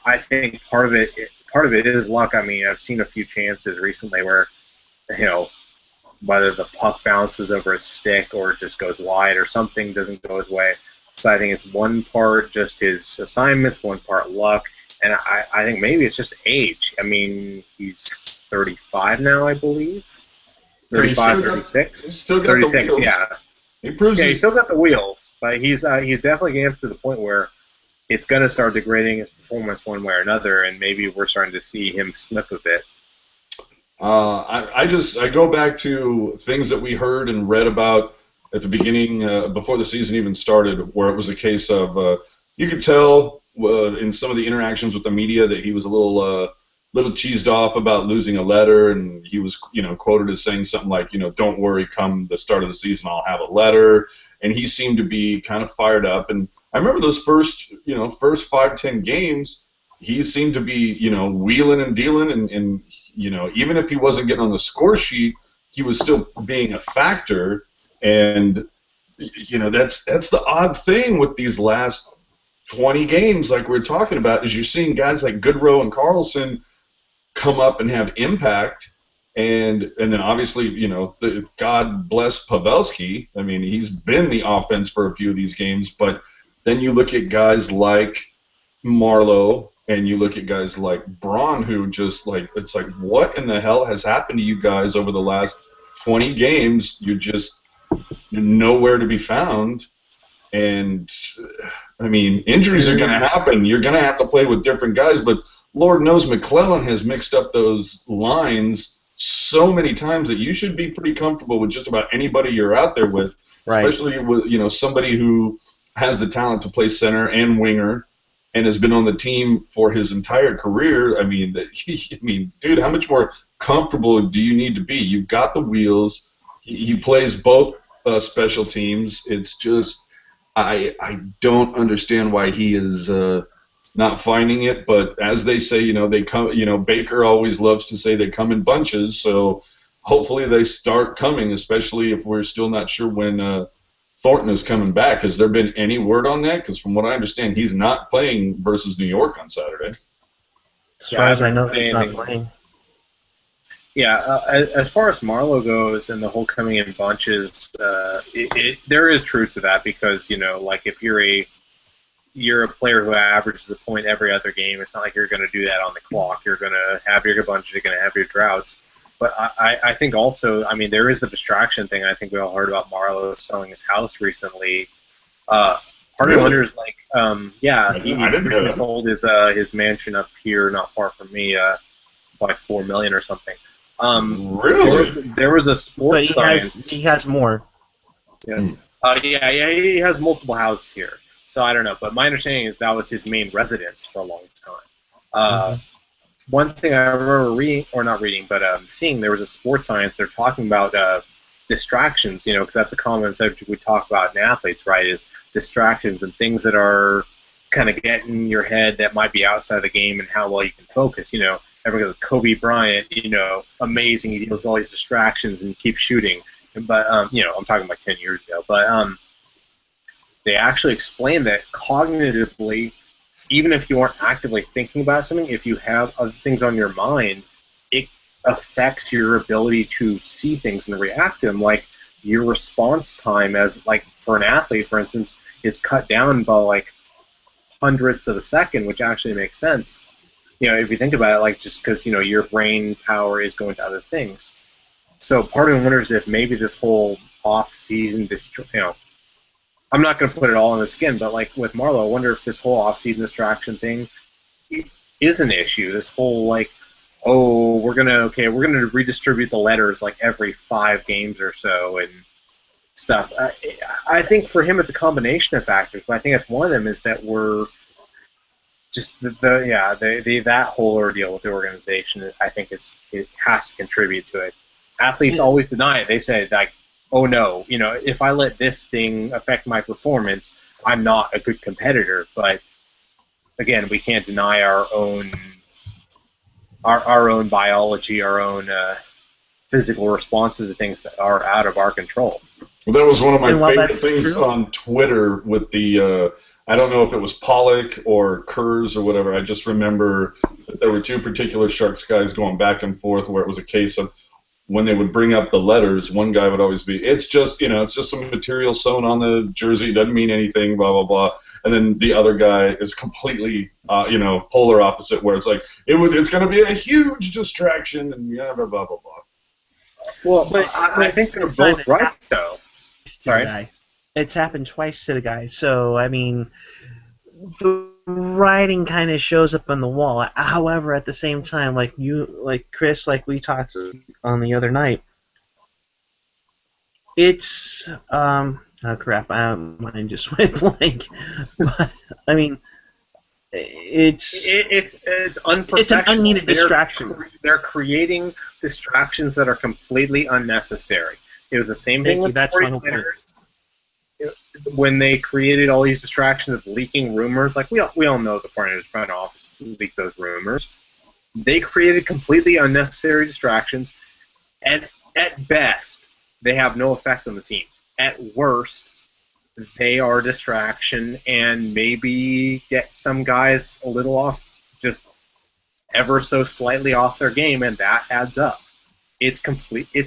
I think part of it is luck. I mean, I've seen a few chances recently where, whether the puck bounces over a stick or it just goes wide or something doesn't go his way. So I think it's one part just his assignments, one part luck, and I think maybe it's just age. I mean, he's 35 now, I believe. 35, 36? He's still got 36, the wheels. Yeah. He's still got the wheels, but he's definitely getting up to the point where it's going to start degrading his performance one way or another, and maybe we're starting to see him slip a bit. I go back to things that we heard and read about at the beginning, before the season even started, where it was a case of you could tell in some of the interactions with the media that he was a little cheesed off about losing a letter, and he was quoted as saying something like, don't worry, come the start of the season I'll have a letter, and he seemed to be kind of fired up. And I remember those first 5-10 games, he seemed to be wheeling and dealing, and even if he wasn't getting on the score sheet, he was still being a factor. And that's the odd thing with these last 20 games, like we're talking about, is you're seeing guys like Goodrow and Carlson come up and have impact, and then obviously God bless Pavelski. I mean, he's been the offense for a few of these games, but then you look at guys like Marleau and you look at guys like Braun, who just it's like, what in the hell has happened to you guys over the last 20 games? You're nowhere to be found. And I mean, injuries are going to happen. You're going to have to play with different guys, but Lord knows McClellan has mixed up those lines so many times that you should be pretty comfortable with just about anybody you're out there with, Right. especially with somebody who has the talent to play center and winger and has been on the team for his entire career. I mean, dude, how much more comfortable do you need to be? You've got the wheels. He plays both special teams. It's just I don't understand why he is not finding it. But as they say, they come. Baker always loves to say they come in bunches. So hopefully they start coming, especially if we're still not sure when Thornton is coming back. Has there been any word on that? Because from what I understand, he's not playing versus New York on Saturday. As far as I know, he's not playing. Yeah, as far as Marlowe goes and the whole coming in bunches, there is truth to that because like if you're a player who averages a point every other game, it's not like you're going to do that on the clock. You're going to have your bunches, you're going to have your droughts. But I think also, I mean, there is the distraction thing. I think we all heard about Marlowe selling his house recently. Part of me wonders, like, he recently sold his mansion up here, not far from me, like $4 million or something. Really? There was a sports science. He has more. Yeah. He has multiple houses here. So I don't know, but my understanding is that was his main residence for a long time. One thing I remember reading, or not reading, but seeing, there was a sports science. They're talking about distractions, because that's a common subject we talk about in athletes, right? Is distractions and things that are kind of getting in your head that might be outside of the game and how well you can focus. Everyone goes, Kobe Bryant, amazing. He deals with all these distractions and keeps shooting. But I'm talking like 10 years ago. But they actually explain that cognitively, even if you aren't actively thinking about something, if you have other things on your mind, it affects your ability to see things and react to them. Like your response time, as like for an athlete, for instance, is cut down by like hundredths of a second, which actually makes sense. If you think about it, like just because your brain power is going to other things. So part of me wonders if maybe this whole off-season, I'm not going to put it all on the skin, but like with Marlowe, I wonder if this whole off-season distraction thing is an issue. This whole like, we're gonna redistribute the letters like every 5 games or so and stuff. I think for him it's a combination of factors, but I think that's one of them is that we're just that whole ordeal with the organization. I think it has to contribute to it. Athletes always deny it. They say like, oh no, if I let this thing affect my performance, I'm not a good competitor. But again, we can't deny our own biology, our own physical responses to things that are out of our control. Well, that was one of my favorite things on Twitter with the, I don't know if it was Pollock or Kurz or whatever. I just remember that there were 2 particular Sharks guys going back and forth where it was a case of when they would bring up the letters, one guy would always be, it's just some material sewn on the jersey, it doesn't mean anything, blah, blah, blah. And then the other guy is completely, polar opposite, where it's like, it's going to be a huge distraction, and blah, blah, blah, blah. Well, but I think they're both right, though. Sorry? It's happened twice to the guy, so, I mean, the writing kind of shows up on the wall. However, at the same time, like Chris, like we talked on the other night, it's oh crap, mine just went blank. But, I mean, it's unprofessional. It's an unneeded distraction. They're creating distractions that are completely unnecessary. It was the same thing with the 49ers. When they created all these distractions of leaking rumors, like we all know the 49ers front office leaked those rumors. They created completely unnecessary distractions, and at best, they have no effect on the team. At worst, they are a distraction and maybe get some guys a little off, just ever so slightly off their game, and that adds up. It's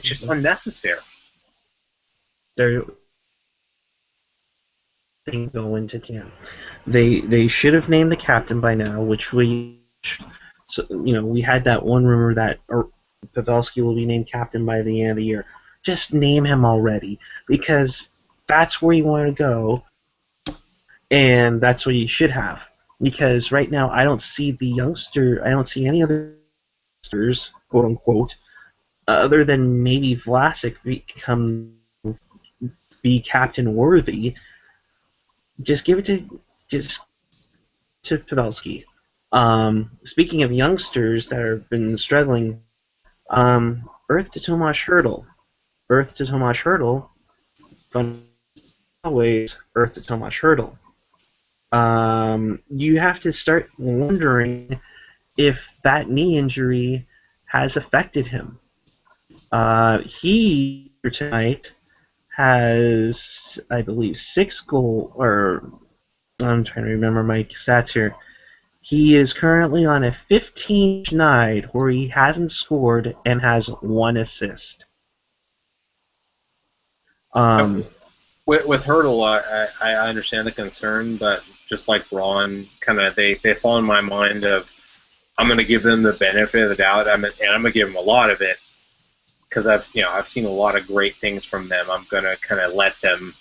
just unnecessary. They go into camp. They should have named the captain by now, which we had that one rumor that Pavelski will be named captain by the end of the year. Just name him already, because that's where you want to go, and that's what you should have. Because right now I don't see any other youngsters, quote unquote, other than maybe Vlasic be captain worthy, just give it to Pavelski. Speaking of youngsters that have been struggling, Earth to Tomas Hurdle. Earth to Tomas Hurdle. Fun always Earth to Tomas Hurdle. You have to start wondering if that knee injury has affected him. He tonight has, I believe, 6 goals, or I'm trying to remember my stats here. He is currently on a 15 night where he hasn't scored and has 1 assist. With Hurdle, I understand the concern, but just like Braun, kind of they fall in my mind of I'm going to give them the benefit of the doubt, and I'm going to give them a lot of it because I've seen a lot of great things from them. I'm going to kind of let them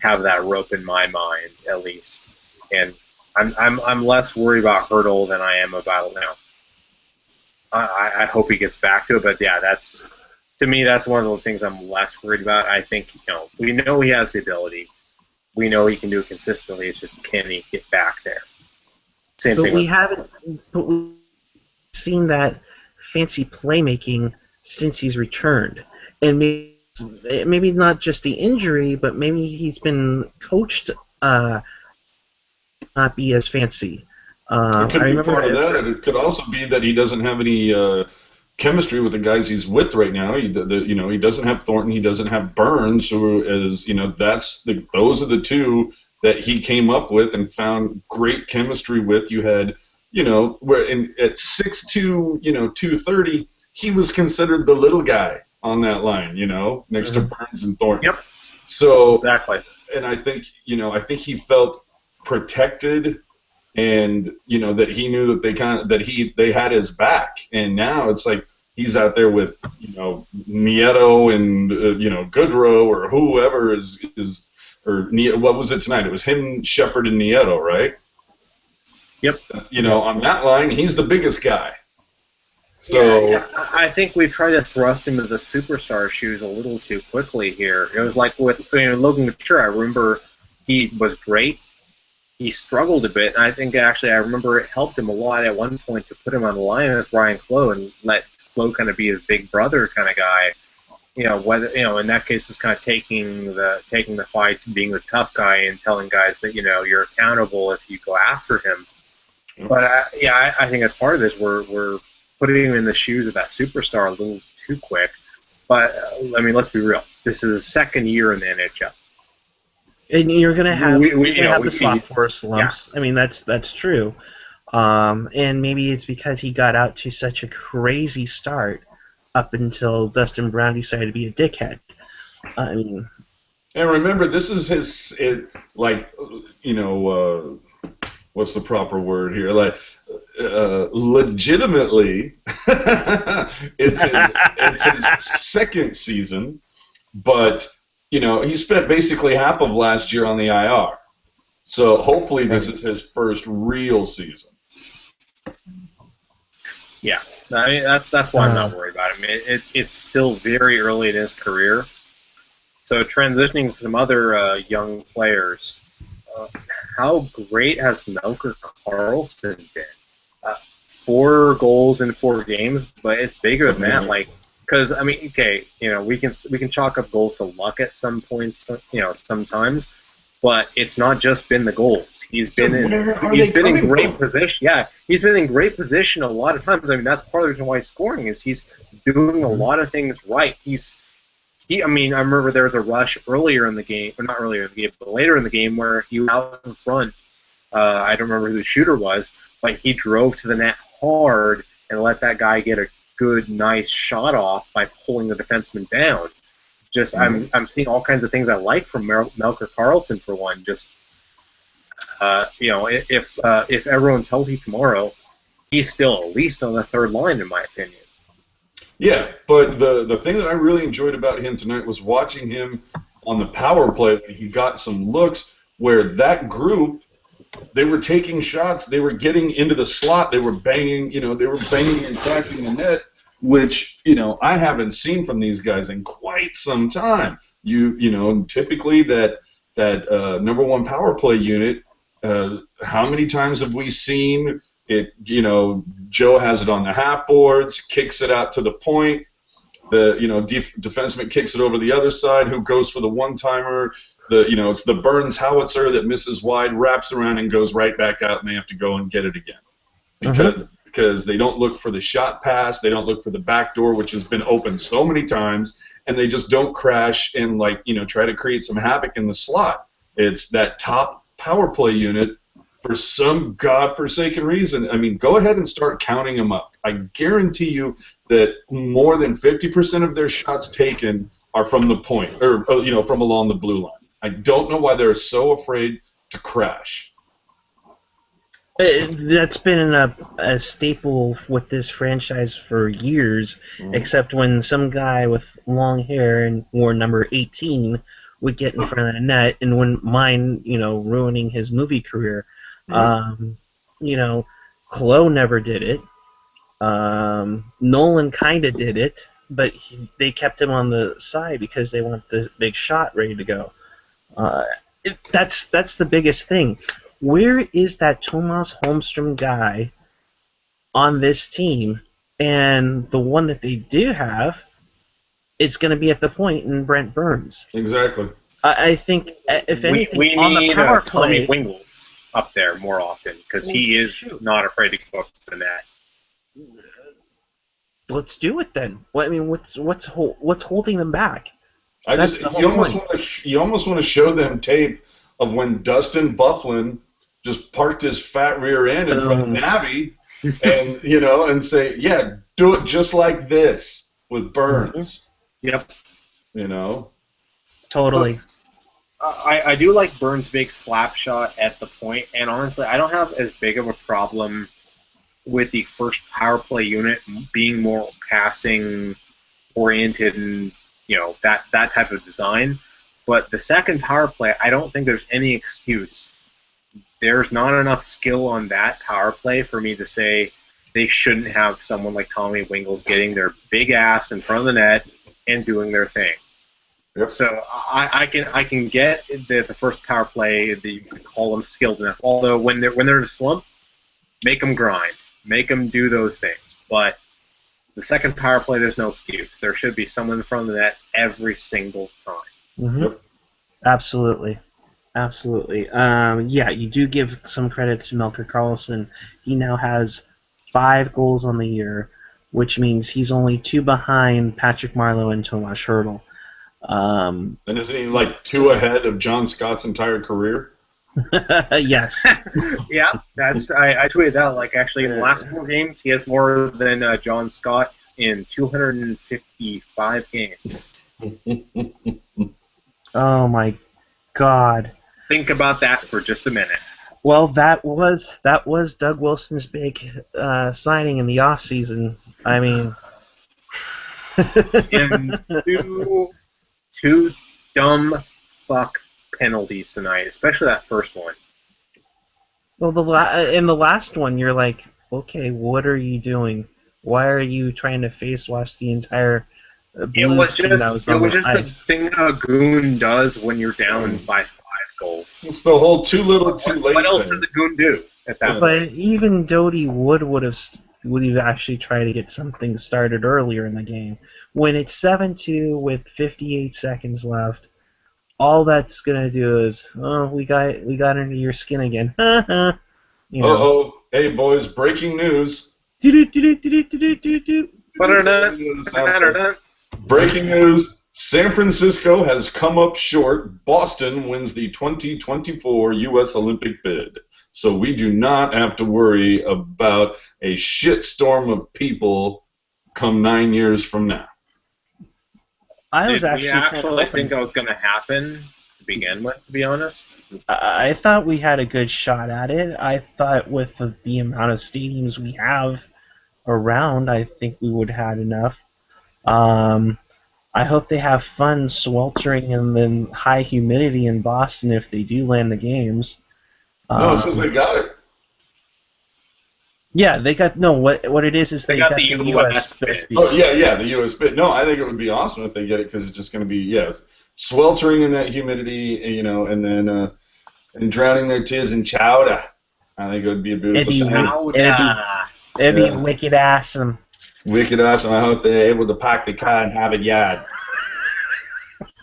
have that rope in my mind at least, and I'm less worried about Hurdle than I am about now. I hope he gets back to it, but yeah, to me that's one of the things I'm less worried about. I think we know he has the ability, we know he can do it consistently. It's just can he get back there? Same But thing. We've seen that fancy playmaking since he's returned, and maybe not just the injury, but maybe he's been coached not be as fancy. It could be part of that, and it could also be that he doesn't have any chemistry with the guys he's with right now. He doesn't have Thornton, he doesn't have Burns, who is those are the two that he came up with and found great chemistry with. You had at 6'2", 230, he was considered the little guy on that line, next to Burns and Thornton. Yep. So exactly. And I think he felt protected, and that he knew that they had his back. And now it's like he's out there with Nieto and Goodrow or whoever is or what was it tonight? It was him, Shepard, and Nieto, right? Yep. On that line, he's the biggest guy. So yeah, I think we tried to thrust him into the superstar shoes a little too quickly here. It was like with Logan Couture. I remember he was great. He struggled a bit, and I think actually I remember it helped him a lot at one point to put him on the line with Ryan Clough and let Clough kind of be his big brother kind of guy. Whether in that case was kind of taking the fights, being the tough guy, and telling guys that you're accountable if you go after him. But I think as part of this, we're putting him in the shoes of that superstar a little too quick. But let's be real. This is his second year in the NHL. And you're going to have the sophomore slumps. Yeah. I mean, that's true. And maybe it's because he got out to such a crazy start up until Dustin Brown decided to be a dickhead. I mean, and remember, this is what's the proper word here? Legitimately, it's his second season, but he spent basically half of last year on the IR. So hopefully this is his first real season. Yeah, I mean that's why I'm not worried about him. It's still very early in his career. So transitioning to some other young players. How great has Melker Karlsson been? 4 goals in 4 games, but it's bigger than that. Because I mean, okay, we can chalk up goals to luck at some points, sometimes, but it's not just been the goals. He's been in great position. Yeah, he's been in great position a lot of times. I mean, that's part of the reason why he's scoring is he's doing a lot of things right. I remember there was a rush earlier in the game, or not earlier in the game, but later in the game where he was out in front. I don't remember who the shooter was, but he drove to the net hard and let that guy get a good, nice shot off by pulling the defenseman down. Just, I'm seeing all kinds of things I like from Melker Karlsson for one. Just, if everyone's healthy tomorrow, he's still at least on the third line, in my opinion. Yeah, but the thing that I really enjoyed about him tonight was watching him on the power play. He got some looks where that group, they were taking shots, they were getting into the slot, they were banging and crashing the net which, I haven't seen from these guys in quite some time. Typically that number one power play unit, how many times have we seen it? Joe has it on the half boards, kicks it out to the point. The defenseman kicks it over the other side. Who goes for the one-timer? It's the Burns howitzer that misses wide, wraps around, and goes right back out, and they have to go and get it again because they don't look for the shot pass, they don't look for the back door, which has been open so many times, and they just don't crash and try to create some havoc in the slot. It's that top power play unit. For some godforsaken reason, I mean, go ahead and start counting them up. I guarantee you that more than 50% of their shots taken are from the point, or from along the blue line. I don't know why they're so afraid to crash. That's been a staple with this franchise for years, except when some guy with long hair and wore number 18 would get in front of the net and wouldn't mind, ruining his movie career. Colo never did it. Nolan kind of did it, but they kept him on the side because they want the big shot ready to go. That's the biggest thing. Where is that Tomas Holmstrom guy on this team? And the one that they do have, it's going to be at the point in Brent Burns. Exactly. I think, if anything, we on the power play, Tommy Wingles up there more often because he is not afraid to go up the net. Let's do it then. What's holding them back? You almost want to show them tape of when Dustin Byfuglien just parked his fat rear end in front of Navi, and and say, yeah, do it just like this with Burns. Yep. Totally. I do like Burns' big slap shot at the point, and honestly, I don't have as big of a problem with the first power play unit being more passing oriented and that type of design. But the second power play, I don't think there's any excuse. There's not enough skill on that power play for me to say they shouldn't have someone like Tommy Wingles getting their big ass in front of the net and doing their thing. Yep. So I can get the first power play, you can call them skilled enough. Although when they're in a slump, make them grind, make them do those things. But the second power play, there's no excuse. There should be someone in front of the net every single time. Mm-hmm. Yep. Absolutely. Yeah, you do give some credit to Melker Karlsson. He now has 5 goals on the year, which means he's only 2 behind Patrick Marleau and Tomas Hertl. And isn't he like 2 ahead of John Scott's entire career? Yes. Yeah, I tweeted that. Actually, in the last 4 games, he has more than John Scott in 255 games. Oh my God. Think about that for just a minute. Well, that was Doug Wilson's big signing in the offseason. I mean, and two dumb fuck penalties tonight, especially that first one. Well, in the last one, you're like, okay, what are you doing? Why are you trying to face wash the entire Blues team that was on the ice? The thing a goon does when you're down by 5 goals. It's the whole too little, too late. What else does a goon do at that point? But even Doty would have actually tried to get something started earlier in the game. When it's 7-2 with 58 seconds left, all that's gonna do is, we got under your skin again. Hey boys, breaking news. Breaking news. San Francisco has come up short. Boston wins the 2024 U.S. Olympic bid. So we do not have to worry about a shitstorm of people come 9 years from now. Did we actually think that was going to happen to begin with, to be honest? I thought we had a good shot at it. I thought with the amount of stadiums we have around, I think we would have had enough. I hope they have fun sweltering in the high humidity in Boston if they do land the games. No, it says they got it. Yeah, they got no. What it is They they got got the the US U.S. bid. Oh yeah, the U.S. bit. No, I think it would be awesome if they get it because it's just going to be sweltering in that humidity, and then and drowning their tears in chowder. I think it would be a It'd beautiful be thing. it'd be Yeah, wicked awesome. wicked awesome. I hope they're able to park the car and have a yard.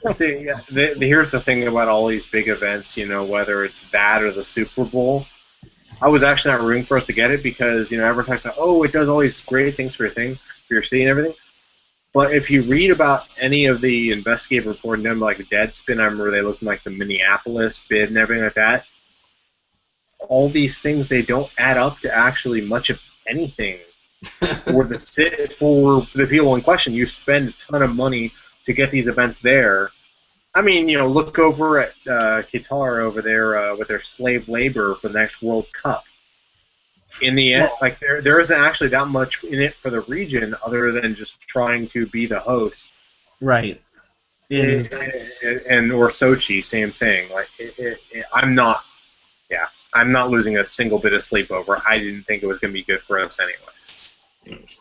See, here's the thing about all these big events, whether it's that or the Super Bowl. I was actually not rooting for us to get it because, everyone talks about, oh, it does all these great things for your city and everything. But if you read about any of the investigative reporting done by like Deadspin, I remember they looked like the Minneapolis bid and everything like that. All these things, they don't add up to actually much of anything for the people in question. You spend a ton of money to get these events there. I mean, look over at Qatar over there with their slave labor for the next World Cup. In the end, like there isn't actually that much in it for the region other than just trying to be the host. Right. And or Sochi, same thing. Like I'm not losing a single bit of sleep over. I didn't think it was going to be good for us anyways.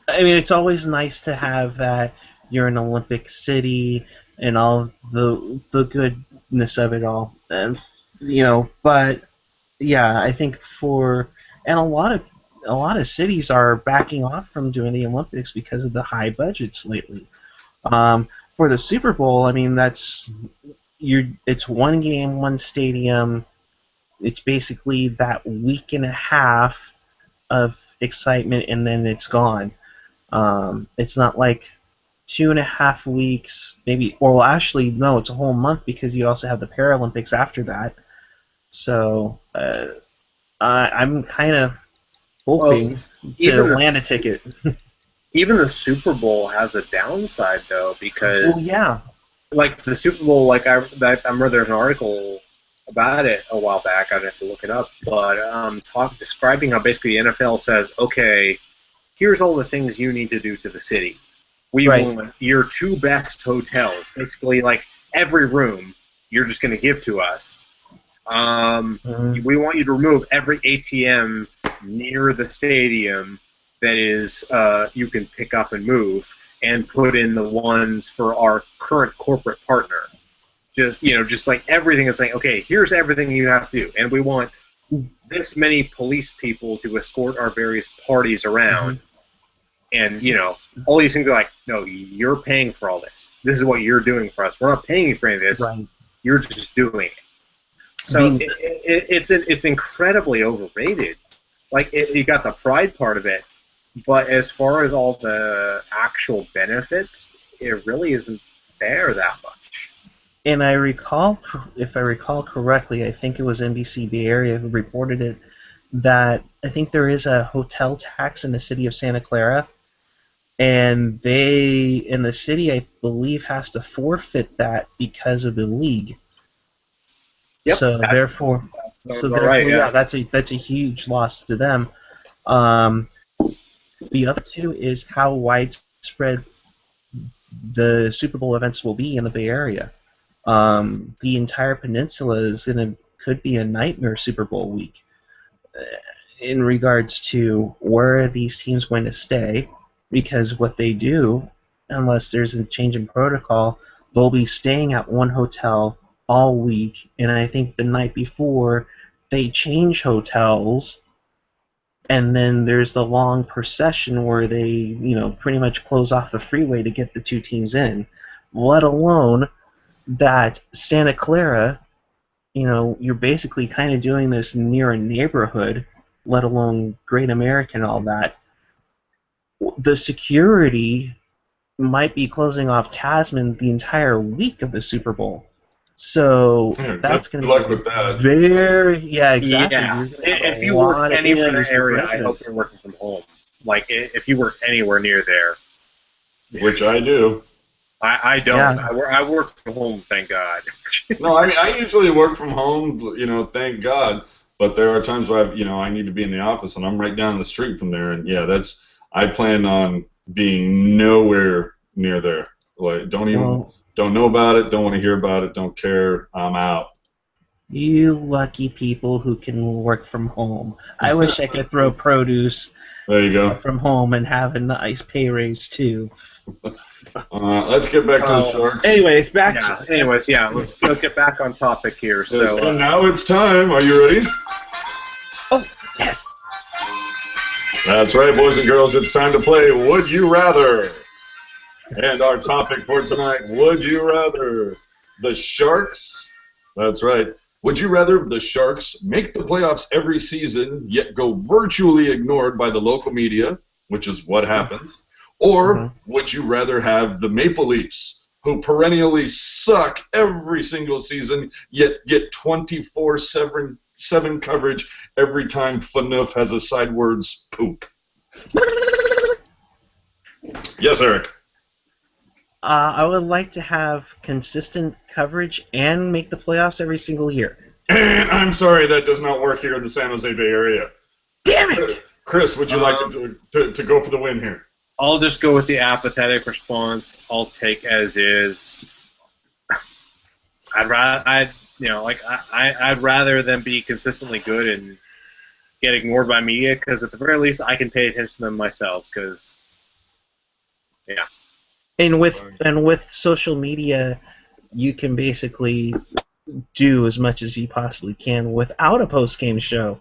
I mean, it's always nice to have that you're an Olympic city and all the goodness of it all, and but yeah, I think and a lot of cities are backing off from doing the Olympics because of the high budgets lately. For the Super Bowl, I mean, it's one game, one stadium. It's basically that week and a half of excitement, and then it's gone. It's not like 2.5 weeks, maybe. Well, actually, no, it's a whole month because you also have the Paralympics after that. So I'm kind of hoping to land a ticket. Even the Super Bowl has a downside though, because Well, yeah, like the Super Bowl, like I remember there's an article about it a while back. I'd have to look it up, but describing how basically the NFL says, okay, here's all the things you need to do to the city. We want your 2 best hotels, basically like every room you're just going to give to us. We want you to remove every ATM near the stadium that is you can pick up and move, and put in the ones for our current corporate partner. Just like everything is saying, okay, here's everything you have to do, and we want this many police people to escort our various parties around. And all these things are like, no, you're paying for all this. This is what you're doing for us. We're not paying you for any of this. right. You're just doing it. So it's incredibly overrated. Like you got the pride part of it, but as far as all the actual benefits, it really isn't there that much. And if I recall correctly, I think it was NBC Bay Area who reported it, that I think there is a hotel tax in the city of Santa Clara, and the city, I believe, has to forfeit that because of the league. Yep. So therefore, right, yeah, that's a huge loss to them. The other two is how widespread the Super Bowl events will be in the Bay Area. The entire peninsula could be a nightmare Super Bowl week in regards to where are these teams going to stay, because what they do, unless there's a change in protocol, they'll be staying at one hotel all week, and I think the night before they change hotels, and then there's the long procession where they pretty much close off the freeway to get the two teams in, let alone that Santa Clara, you're basically kind of doing this near a neighborhood, let alone Great America and all that. The security might be closing off Tasman the entire week of the Super Bowl. So that's going to be with that. very, yeah, exactly. Yeah. If you work anywhere in that area, I hope you're working from home. Like if you work anywhere near there, which I do. I don't. Yeah. I work from home, thank God. No, I mean I usually work from home, thank God. But there are times where I need to be in the office, and I'm right down the street from there, and yeah, I plan on being nowhere near there. Like don't know about it, don't want to hear about it, don't care. I'm out. You lucky people who can work from home. I wish I could throw produce There you go. from home and have a nice pay raise too. Let's get back to the Sharks. Anyways, let's get back on topic here. So and now it's time. Are you ready? Oh, yes. That's right, boys and girls. It's time to play Would You Rather. And our topic for tonight, would you rather the Sharks, that's right, would you rather the Sharks make the playoffs every season, yet go virtually ignored by the local media, which is what happens, or would you rather have the Maple Leafs, who perennially suck every single season, yet get 24/7 coverage every time Phaneuf has a sideways poop? Yes, Eric. I would like to have consistent coverage and make the playoffs every single year. And I'm sorry, that does not work here in the San Jose Bay Area. Damn it! Chris, would you like to go for the win here? I'll just go with the apathetic response. I'll take as is. I'd rather them be consistently good and get ignored by media, because at the very least I can pay attention to them myself. Because, yeah. And with social media, you can basically do as much as you possibly can without a post-game show.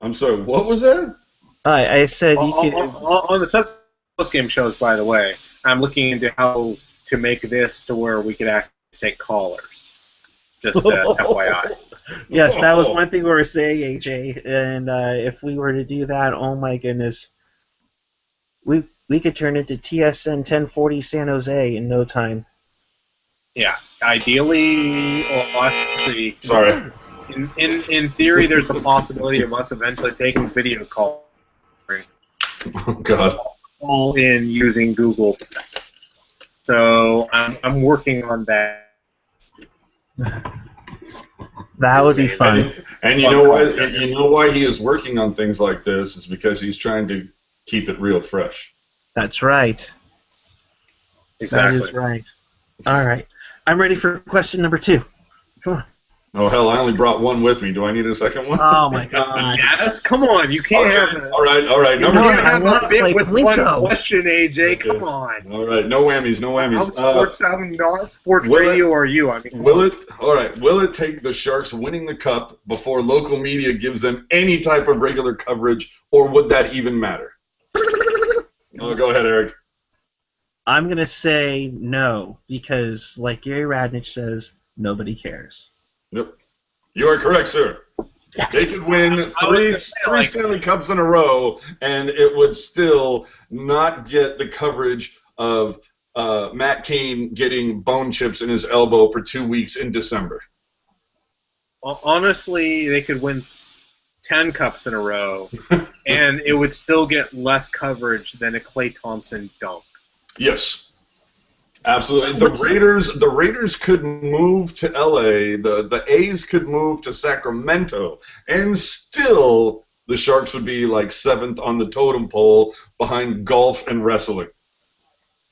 I'm sorry, what was that? I said you can. On the post-game shows, by the way, I'm looking into how to make this to where we could actually take callers. Just FYI. Yes, that was one thing we were saying, AJ. And if we were to do that, oh my goodness. We could turn into TSN 1040 San Jose in no time. Yeah, ideally, or actually, sorry. In theory, there's the possibility of us eventually taking video call. Oh God. All in using Google Plus. So I'm working on that. That would be fun. And you know what? You know why he is working on things like this is because he's trying to keep it real fresh. That's right. Exactly. That is right. All right. I'm ready for question number 2. Come on. Oh, hell, I only brought one with me. Do I need a second one? Oh, my God. Yes, come on. You can't have All right. Number you two. can't have a bit with one question, AJ. Okay. Come on. All right, no whammies. I'm not sports radio are you? I mean, will it take the Sharks winning the Cup before local media gives them any type of regular coverage, or would that even matter? Oh, go ahead, Eric. I'm going to say no, because, like Gary Radnich says, nobody cares. Yep. You are correct, sir. Yes. They could win three Stanley Cups in a row, and it would still not get the coverage of Matt Cain getting bone chips in his elbow for 2 weeks in December. Honestly, they could win 10 cups in a row, and it would still get less coverage than a Klay Thompson dunk. Yes. Absolutely. The Raiders could move to LA, the A's could move to Sacramento, and still the Sharks would be like 7th on the totem pole behind golf and wrestling.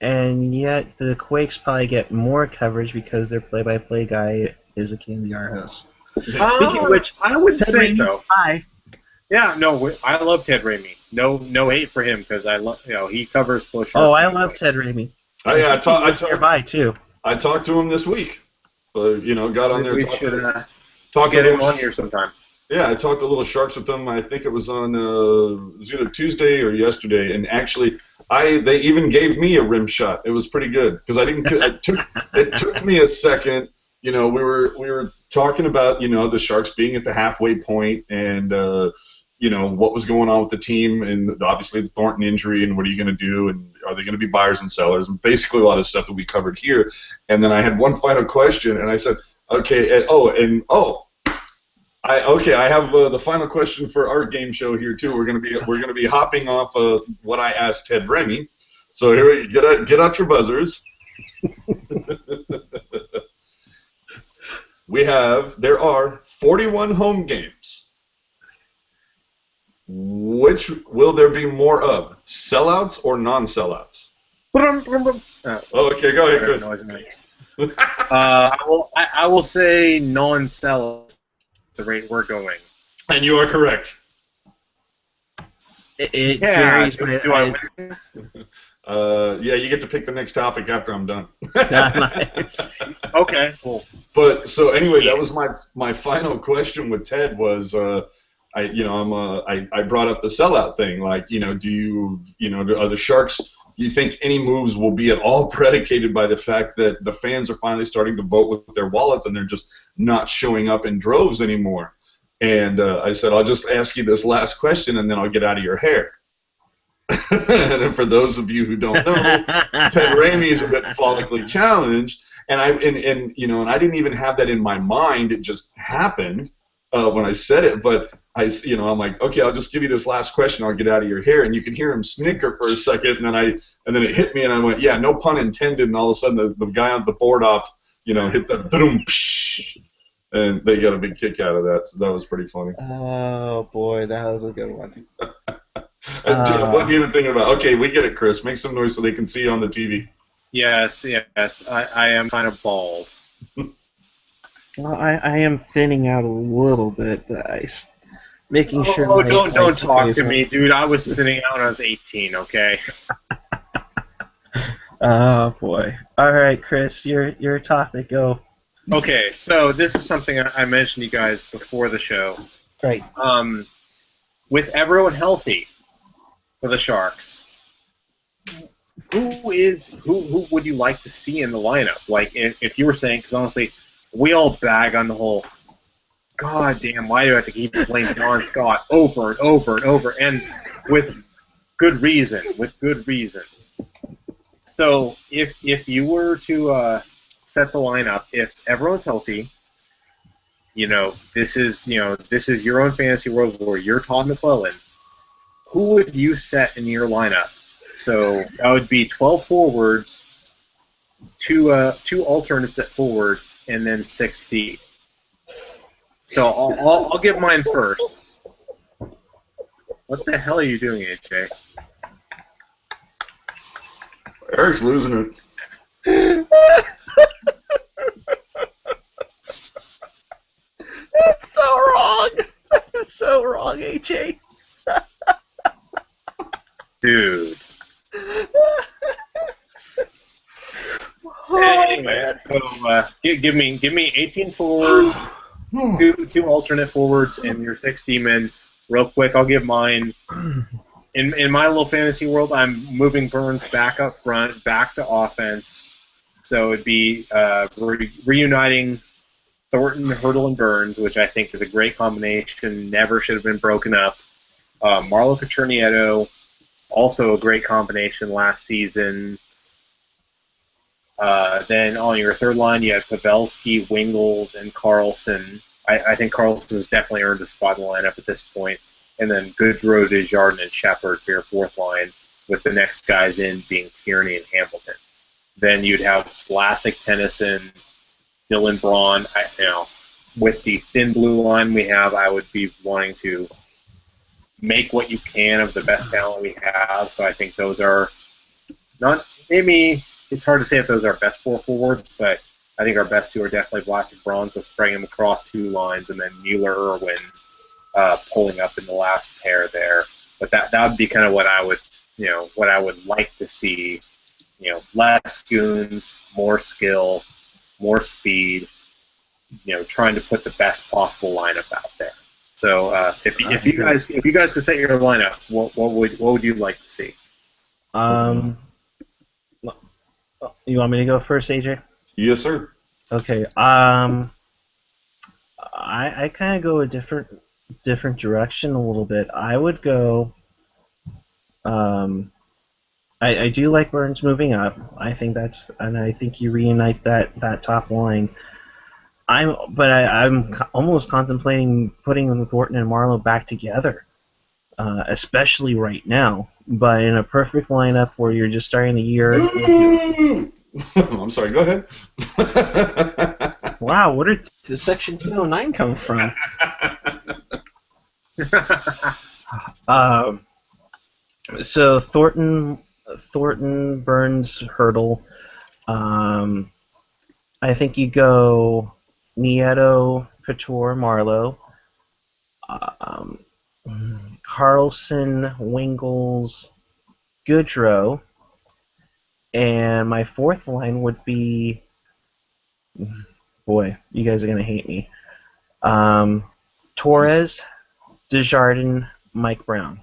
And yet the Quakes probably get more coverage because their play-by-play guy is a King of the Art host. Speaking of which, I would say Ramey, so. Hi. Yeah, no, I love Ted Ramey. No hate for him because he covers both Sharks. Oh, I love Ted Ramey. I talked to him this week. Got on there. We should talk get him on here sometime. Yeah, I talked a little Sharks with them. I think it was on it was either Tuesday or yesterday, and actually, they even gave me a rim shot. It was pretty good because I didn't. It took me a second. We were talking about the Sharks being at the halfway point and what was going on with the team and obviously the Thornton injury and what are you going to do and are they going to be buyers and sellers and basically a lot of stuff that we covered here. And then I had one final question and I said, okay, I have the final question for our game show here too. We're going to be hopping off of what I asked Ted Ramey. So here, get out your buzzers. There are 41 home games. Which will there be more of? Sellouts or non-sellouts? Okay, go ahead, Chris. I will say non-sell at the rate we're going. And you are correct. It Yeah. varies, but Do I win? Yeah, you get to pick the next topic after I'm done. Nice. Okay. Cool. But so anyway, that was my final question with Ted was I brought up the sellout thing. Like, are the Sharks? Do you think any moves will be at all predicated by the fact that the fans are finally starting to vote with their wallets and they're just not showing up in droves anymore? And I said, I'll just ask you this last question and then I'll get out of your hair. And for those of you who don't know, Ted Ramey is a bit follically challenged, and I didn't even have that in my mind. It just happened when I said it. But I'm like, okay, I'll just give you this last question. I'll get out of your hair, and you can hear him snicker for a second, and then it hit me, and I went, yeah, no pun intended. And all of a sudden, the guy on the board op, hit the boom, and they got a big kick out of that. So that was pretty funny. Oh boy, that was a good one. I wasn't even thinking about. Okay, we get it, Chris. Make some noise so they can see you on the TV. Yes. I am kind of bald. Well, I am thinning out a little bit, but making sure. Oh, don't talk to me, dude. I was thinning out when I was 18. Okay. Oh boy. All right, Chris, your topic. Go. Okay, so this is something I mentioned to you guys before the show. Right. With everyone healthy for the Sharks, who would you like to see in the lineup? Like, if you were saying, because honestly, we all bag on the whole, God damn, why do I have to keep playing John Scott over and over and over, and with good reason, So if you were to set the lineup, if everyone's healthy, this is your own fantasy world where you're Todd McClellan, who would you set in your lineup? So that would be 12 forwards, two alternates at forward, and then 6 deep. So I'll give mine first. What the hell are you doing, AJ? Eric's losing it. That's so wrong. That's so wrong, AJ. Dude. Anyway, so give me 18 forwards, two alternate forwards, and your 6 D-men. Real quick, I'll give mine. In my little fantasy world, I'm moving Burns back up front, back to offense. So it'd be reuniting Thornton, Hurdle, and Burns, which I think is a great combination. Never should have been broken up. Marlo Coturnieto, also a great combination last season. Then on your third line, you have Pavelski, Wingles, and Carlson. I think Carlson has definitely earned a spot in the lineup at this point. And then Goodrow, Desjardins, and Shepard for your fourth line, with the next guys in being Tierney and Hamilton. Then you'd have Vlasic, Tennyson, Dylan Braun. With the thin blue line we have, I would be wanting to make what you can of the best talent we have. So I think those are not maybe. It's hard to say if those are our best 4 forwards, but I think our best 2 are definitely Vlasic, Braun, so spreading them across 2 lines, and then Mueller, Irwin pulling up in the last pair there. But that would be kind of what I would like to see. Less goons, more skill, more speed. Trying to put the best possible lineup out there. So if you guys could set your lineup, what would you like to see? You want me to go first, AJ? Yes, sir. Okay. I kind of go a different direction a little bit. I would go. I do like Burns moving up. I think I think you reunite that top line. I'm almost contemplating putting Thornton and Marlowe back together, especially right now. But in a perfect lineup where you're just starting the year. I'm sorry. Go ahead. Wow, where did the Section 209 come from? So Thornton, Burns, Hurdle. I think you go Nieto, Couture, Marlowe, um, Carlson, Wingles, Goodrow, and my fourth line would be, boy, you guys are gonna hate me. Torres, Desjardins, Mike Brown.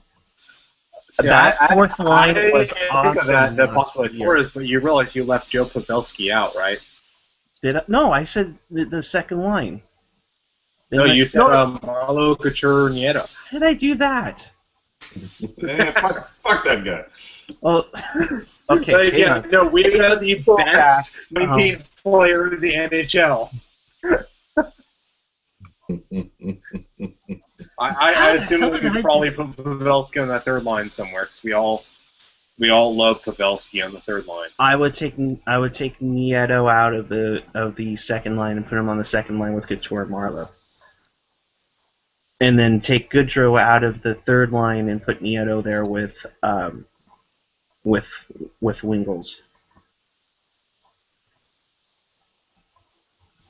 See, That fourth I line was didn't think of awesome that last possibility year. Torres, but you realize you left Joe Pavelski out, right? Did I? No, I said the second line. No, Didn't I? you said No, Marlowe, Couture, Nieto. how did I do that? Fuck that guy. Well, okay, But hang again, on. no, we are the best Oh. 19 player in the NHL. I assume How that we did I could do probably put Pavelski on that third line somewhere because we all love Pavelski on the third line. I would take Nieto out of the second line and put him on the second line with Couture and Marlowe. And then take Goodrow out of the third line and put Nieto there with Wingles.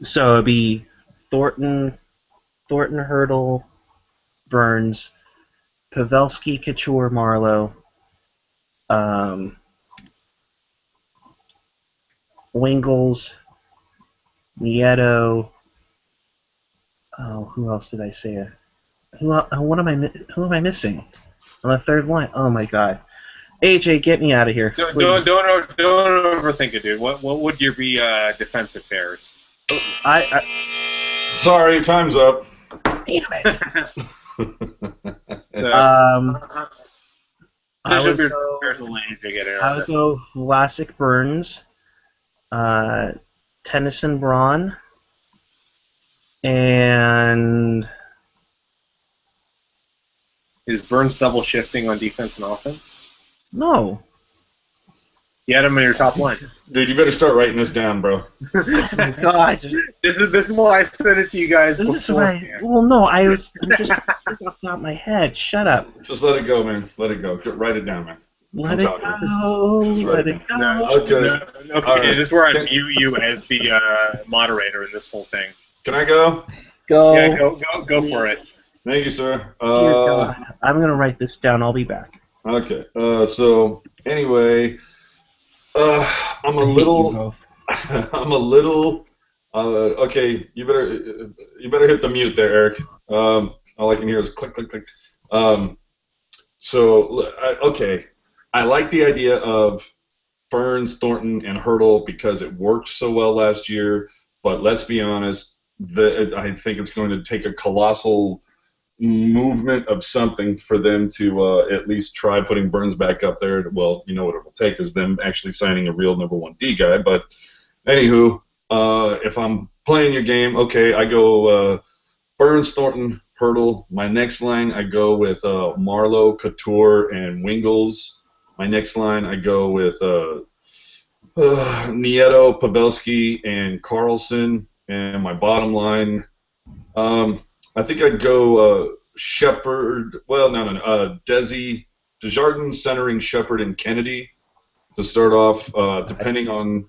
So it'd be Thornton, Hurdle, Burns, Pavelski, Couture, Marlowe, Wingles, Nieto. Oh, who else did I say? Who am I missing on the third line? Oh my God, AJ, get me out of here, Don't please. overthink it, dude. What would your be defensive pairs? Sorry, time's up. Damn it. So, I would your go. pairs will let you get in I on would this. go Vlasic, Burns, Tennyson, Braun, and Is Burns double shifting on defense and offense? no. You had him in your top line. Dude, you better start writing this down, bro. Oh my God. This is why I sent it to you guys This is before. why. Well, no, I'm just off the top of my head. Shut up. Just let it go, man. Let it go. Just write it down, man. Let it go. Let it go. No, Okay. okay, All right. this is where I view you as the moderator in this whole thing. Can I go? Go. Yeah, go for it. Thank you, sir. Dear God. I'm going to write this down. I'll be back. Okay. So anyway, I'm a I hate you little. both. I'm a little. Okay, you better hit the mute there, Eric. All I can hear is click, click, click. Okay, I like the idea of Burns, Thornton, and Hurdle because it worked so well last year. But let's be honest, I think it's going to take a colossal movement of something for them to at least try putting Burns back up there. Well, you know what it will take is them actually signing a real number 1D guy. But anywho, if I'm playing your game, okay, I go Burns, Thornton, Hurdle. My next line, I go with Marlowe, Couture, and Wingles. My next line, I go with Nieto, Pavelski, and Carlson. And my bottom line, I think I'd go Shepard. Well, no. Desjardins centering Shepard and Kennedy to start off. Depending on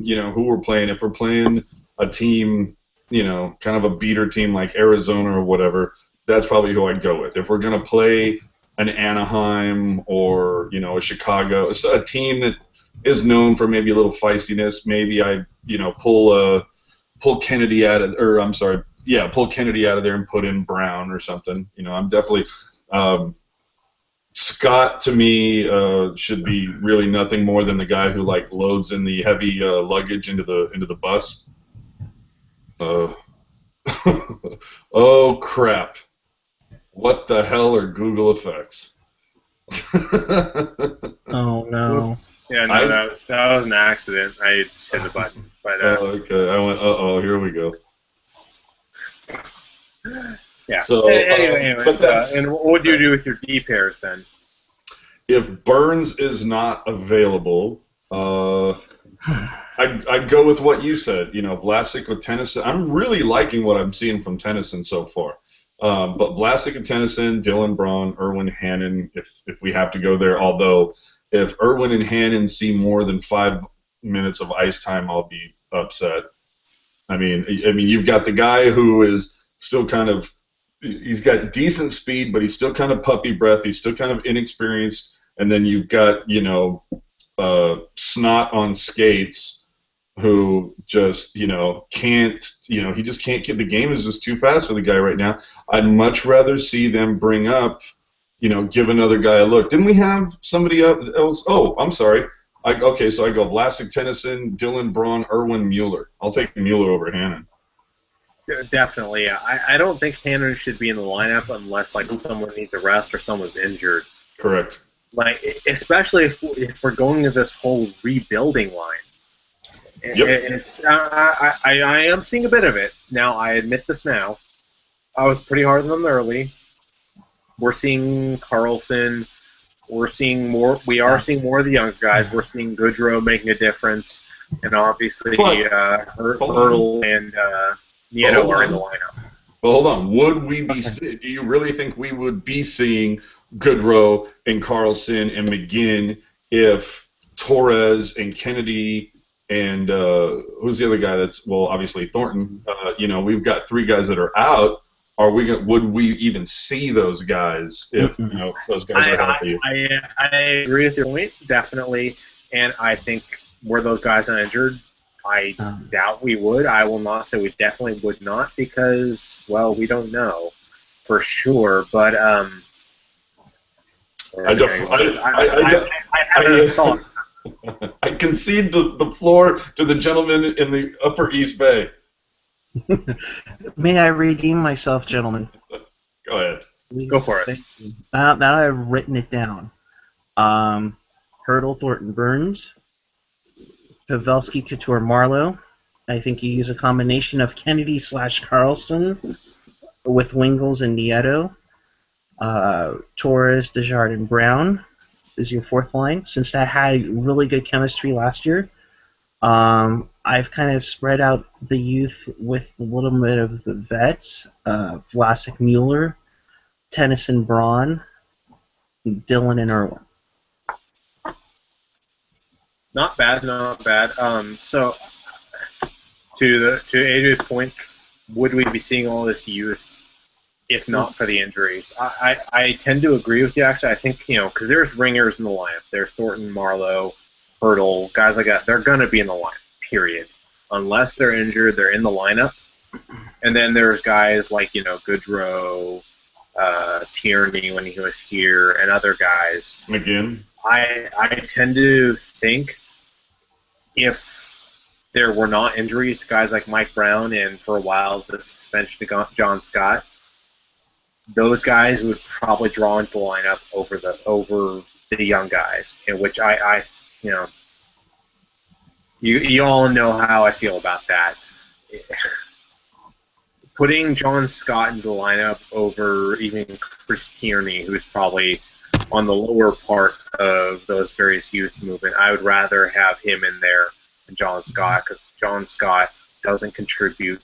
who we're playing. If we're playing a team, kind of a beater team like Arizona or whatever, that's probably who I'd go with. If we're gonna play an Anaheim or a Chicago, a team that is known for maybe a little feistiness, maybe I pull Kennedy out of, or I'm sorry, yeah, pull Kennedy out of there and put in Brown or something. I'm definitely Scott to me should be really nothing more than the guy who loads in the heavy luggage into the bus. Oh crap! What the hell are Google effects? Oh no. Oops. Yeah, no, that was an accident. I just hit the button. But okay, I went. Here we go. yeah. So, anyway, and what do you do with your D pairs then? If Burns is not available, I'd go with what you said. Vlasic with Tennyson. I'm really liking what I'm seeing from Tennyson so far. But Vlasic and Tennyson, Dylan Braun, Irwin Hannon, if we have to go there. Although if Irwin and Hannon see more than 5 minutes of ice time, I'll be upset. I mean, you've got the guy who is still kind of, he's got decent speed, but he's still kind of puppy breath. He's still kind of inexperienced. And then you've got, snot on skates who just, can't, he just can't get, the game is just too fast for the guy right now. I'd much rather see them bring up, give another guy a look. Didn't we have somebody else? Oh, I'm sorry. Okay, so I go Vlasic, Tennyson, Dylan Braun, Erwin Mueller. I'll take Mueller over Hannon. Definitely, yeah. I don't think Hannon should be in the lineup unless someone needs a rest or someone's injured. Correct. Especially if we're going to this whole rebuilding line. Yep. I am seeing a bit of it now. I admit this now. I was pretty hard on them early. We're seeing Carlson. We're seeing more. We are seeing more of the younger guys. We're seeing Goodrow making a difference, and obviously Hurdle and Nieto are in the lineup. Well, hold on. Would we be? Do you really think we would be seeing Goodrow and Carlson and McGinn if Torres and Kennedy and who's the other guy? Obviously Thornton. We've got three guys that are out. Would we even see those guys if those guys are healthy? I agree with your point, definitely, and I think were those guys not injured, I doubt we would. I will not say we definitely would not because, well, we don't know for sure. But I have a thought. I concede the floor to the gentleman in the Upper East Bay. May I redeem myself, gentlemen? Go ahead. Please. Go for it. Now I've written it down. Hurdle, Thornton, Burns, Pavelski, Couture, Marlowe. I think you use a combination of Kennedy / Carlson with Wingles and Nieto. Torres, Desjardins, Brown is your fourth line. Since that had really good chemistry last year, I've kind of spread out the youth with a little bit of the vets. Vlasic, Mueller, Tennyson, Braun, Dylan, and Irwin. Not bad, not bad. So, to AJ's point, would we be seeing all this youth if not for the injuries? I tend to agree with you, actually. I think, because there's ringers in the lineup. There's Thornton, Marlowe, Hurdle, guys like that. They're going to be in the lineup, period. Unless they're injured, they're in the lineup. And then there's guys like, Goodrow, Tierney when he was here, and other guys. McGinn. I tend to think if there were not injuries to guys like Mike Brown and for a while the suspension to John Scott, those guys would probably draw into the lineup over the young guys, in which you all know how I feel about that. Putting John Scott into the lineup over even Chris Tierney, who's probably on the lower part of those various youth movement, I would rather have him in there than John Scott, because John Scott doesn't contribute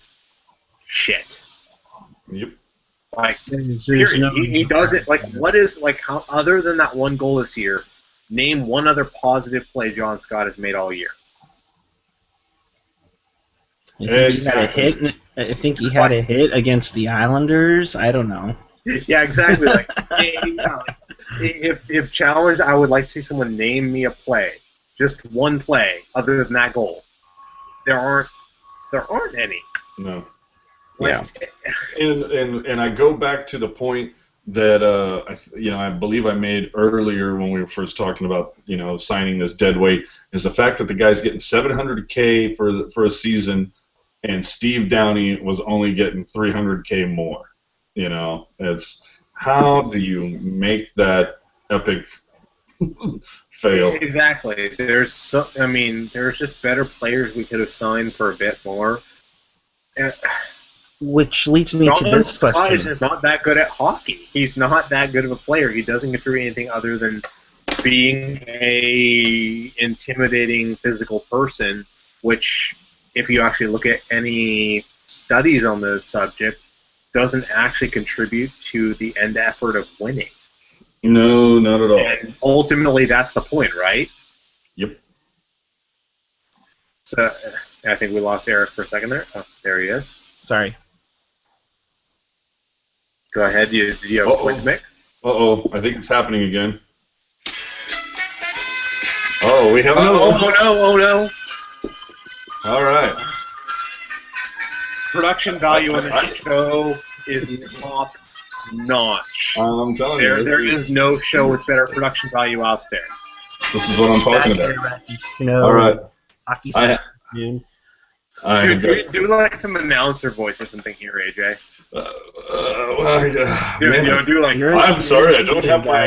shit. Yep. He doesn't, how, other than that one goal this year, name one other positive play John Scott has made all year. I think he had a hit against the Islanders. I don't know. Yeah, exactly. If challenged, I would like to see someone name me a play, just one play, other than that goal. There aren't any. No. Yeah. And I go back to the point that I believe I made earlier when we were first talking about signing this dead weight, is the fact that the guy's getting $700K for a season, and Steve Downey was only getting $300K more. It's how do you make that epic fail? Exactly. There's just better players we could have signed for a bit more. Which leads me to this question. John Scott is not that good at hockey. He's not that good of a player. He doesn't contribute anything other than being a intimidating physical person, which, if you actually look at any studies on the subject, doesn't actually contribute to the end effort of winning. No, not at all. And ultimately, that's the point, right? Yep. So I think we lost Eric for a second there. Oh, there he is. Sorry. Go ahead. Do you have a point to make? Uh-oh. I think it's happening again. Oh, we have another one. Oh no. All right. Production value on this show is top notch. I'm telling you. There is no show with better production value out there. This is what I'm talking about. All right. Hockey Dude, do like some announcer voice or something here, AJ. Man, do like. I'm sorry, I don't have guy,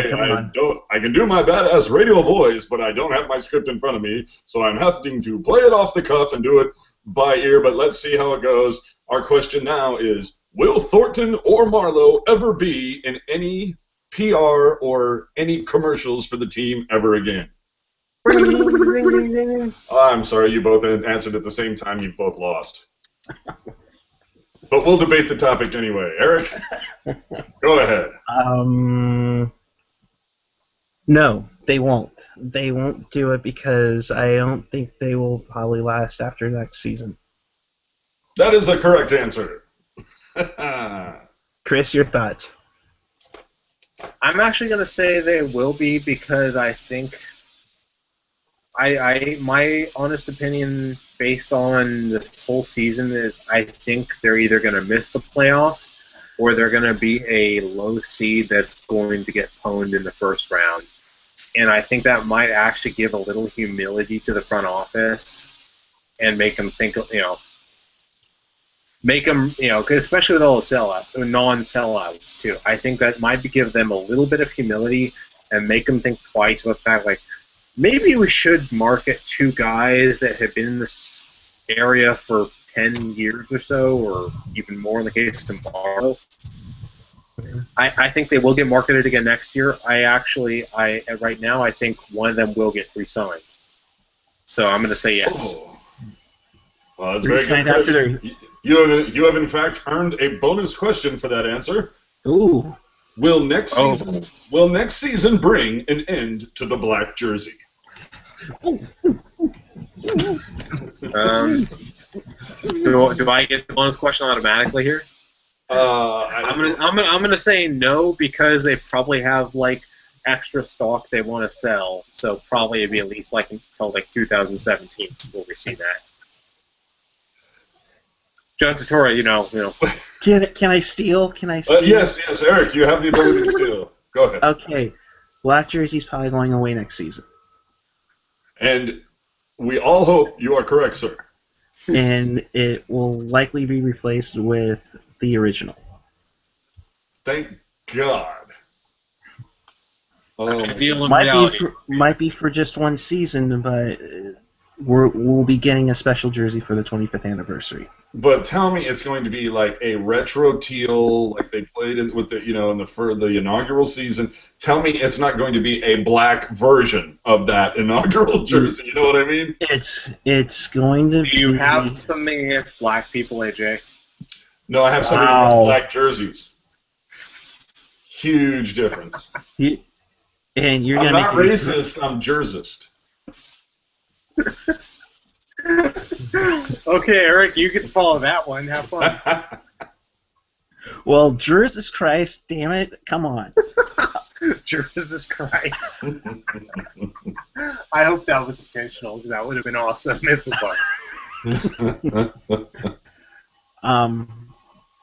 I can do my badass radio voice, but I don't have my script in front of me, so I'm having to play it off the cuff and do it by ear. But let's see how it goes. Our question now is: will Thornton or Marlowe ever be in any PR or any commercials for the team ever again? I'm sorry, you both answered at the same time. You both lost. But we'll debate the topic anyway. Eric, go ahead. No, they won't. They won't do it because I don't think they will probably last after next season. That is the correct answer. Chris, your thoughts? I'm actually going to say they will be because I think my honest opinion based on this whole season is I think they're either going to miss the playoffs or they're going to be a low seed that's going to get pwned in the first round. And I think that might actually give a little humility to the front office and make them think, especially with all the non-sellouts too. I think that might give them a little bit of humility and make them think twice about the fact, like, maybe we should market two guys that have been in this area for 10 years or so, or even more in the case of Marlowe. I think they will get marketed again next year. Right now, I think one of them will get re-signed. So I'm going to say yes. Oh. Well, that's very good, Chris. You have in fact earned a bonus question for that answer. Ooh. Will next season bring an end to the black jersey? Do I get the bonus question automatically here? I'm gonna say no because they probably have like extra stock they want to sell. So probably it'd be at least like until like 2017 before we see that. John Tortora, you know. Can I steal? Can I steal? Yes, Eric, you have the ability to steal. Go ahead. Okay, black jersey's probably going away next season. And we all hope you are correct, sir. And it will likely be replaced with the original. Thank God. Might be for just one season, but we'll be getting a special jersey for the 25th anniversary. But tell me, it's going to be like a retro teal, like they played in with for the inaugural season. Tell me, it's not going to be a black version of that inaugural jersey. You know what I mean? It's going to. Do you have something against black people, AJ? No, I have something against black jerseys. Huge difference. And you're I'm gonna not make racist. I'm jersist. Okay, Eric, you can follow that one. Have fun. Well, Jesus Christ, damn it, come on. Jesus Christ. I hope that was intentional, because that would have been awesome if it was.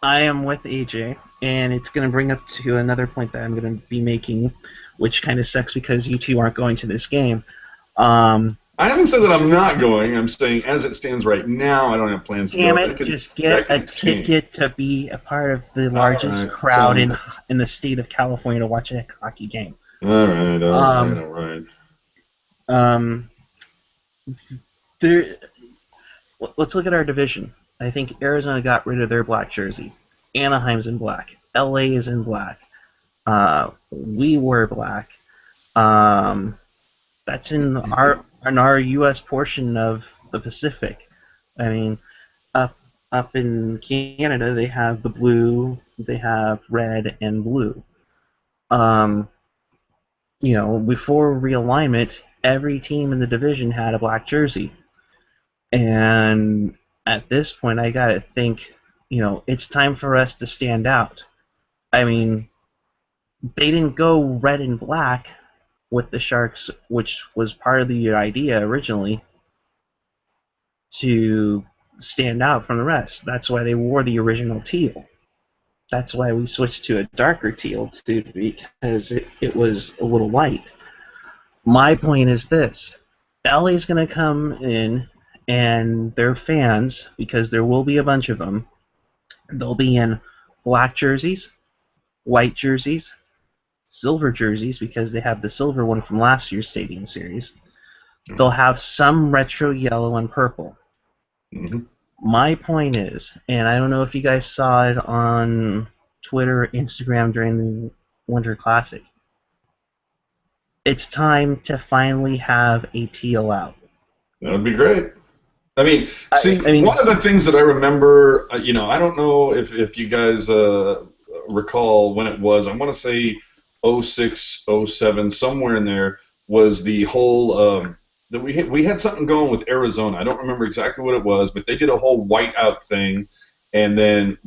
I am with AJ, and it's going to bring up to another point that I'm going to be making, which kind of sucks because you two aren't going to this game. I haven't said that I'm not going. I'm saying as it stands right now, I don't have plans to go. Damn it, just get a ticket to be a part of the largest crowd in the state of California to watch a hockey game. All right. Let's look at our division. I think Arizona got rid of their black jersey. Anaheim's in black. LA is in black. We were black. That's in our U.S. portion of the Pacific. I mean, up in Canada, they have the blue, they have red and blue. Before realignment, every team in the division had a black jersey. And at this point, I gotta think, it's time for us to stand out. I mean, they didn't go red and black with the Sharks, which was part of the idea originally, to stand out from the rest. That's why they wore the original teal. That's why we switched to a darker teal too, because it was a little light. My point is this: LA's going to come in, and their fans, because there will be a bunch of them, they'll be in black jerseys, white jerseys, silver jerseys, because they have the silver one from last year's Stadium Series. They'll have some retro yellow and purple. Mm-hmm. My point is, and I don't know if you guys saw it on Twitter or Instagram during the Winter Classic, it's time to finally have a teal out. That would be great. I mean, see, I mean, one of the things that I remember, I don't know if you guys recall when it was. I want to say 06, 07, somewhere in there was the whole that we had something going with Arizona. I don't remember exactly what it was, but they did a whole whiteout thing, and then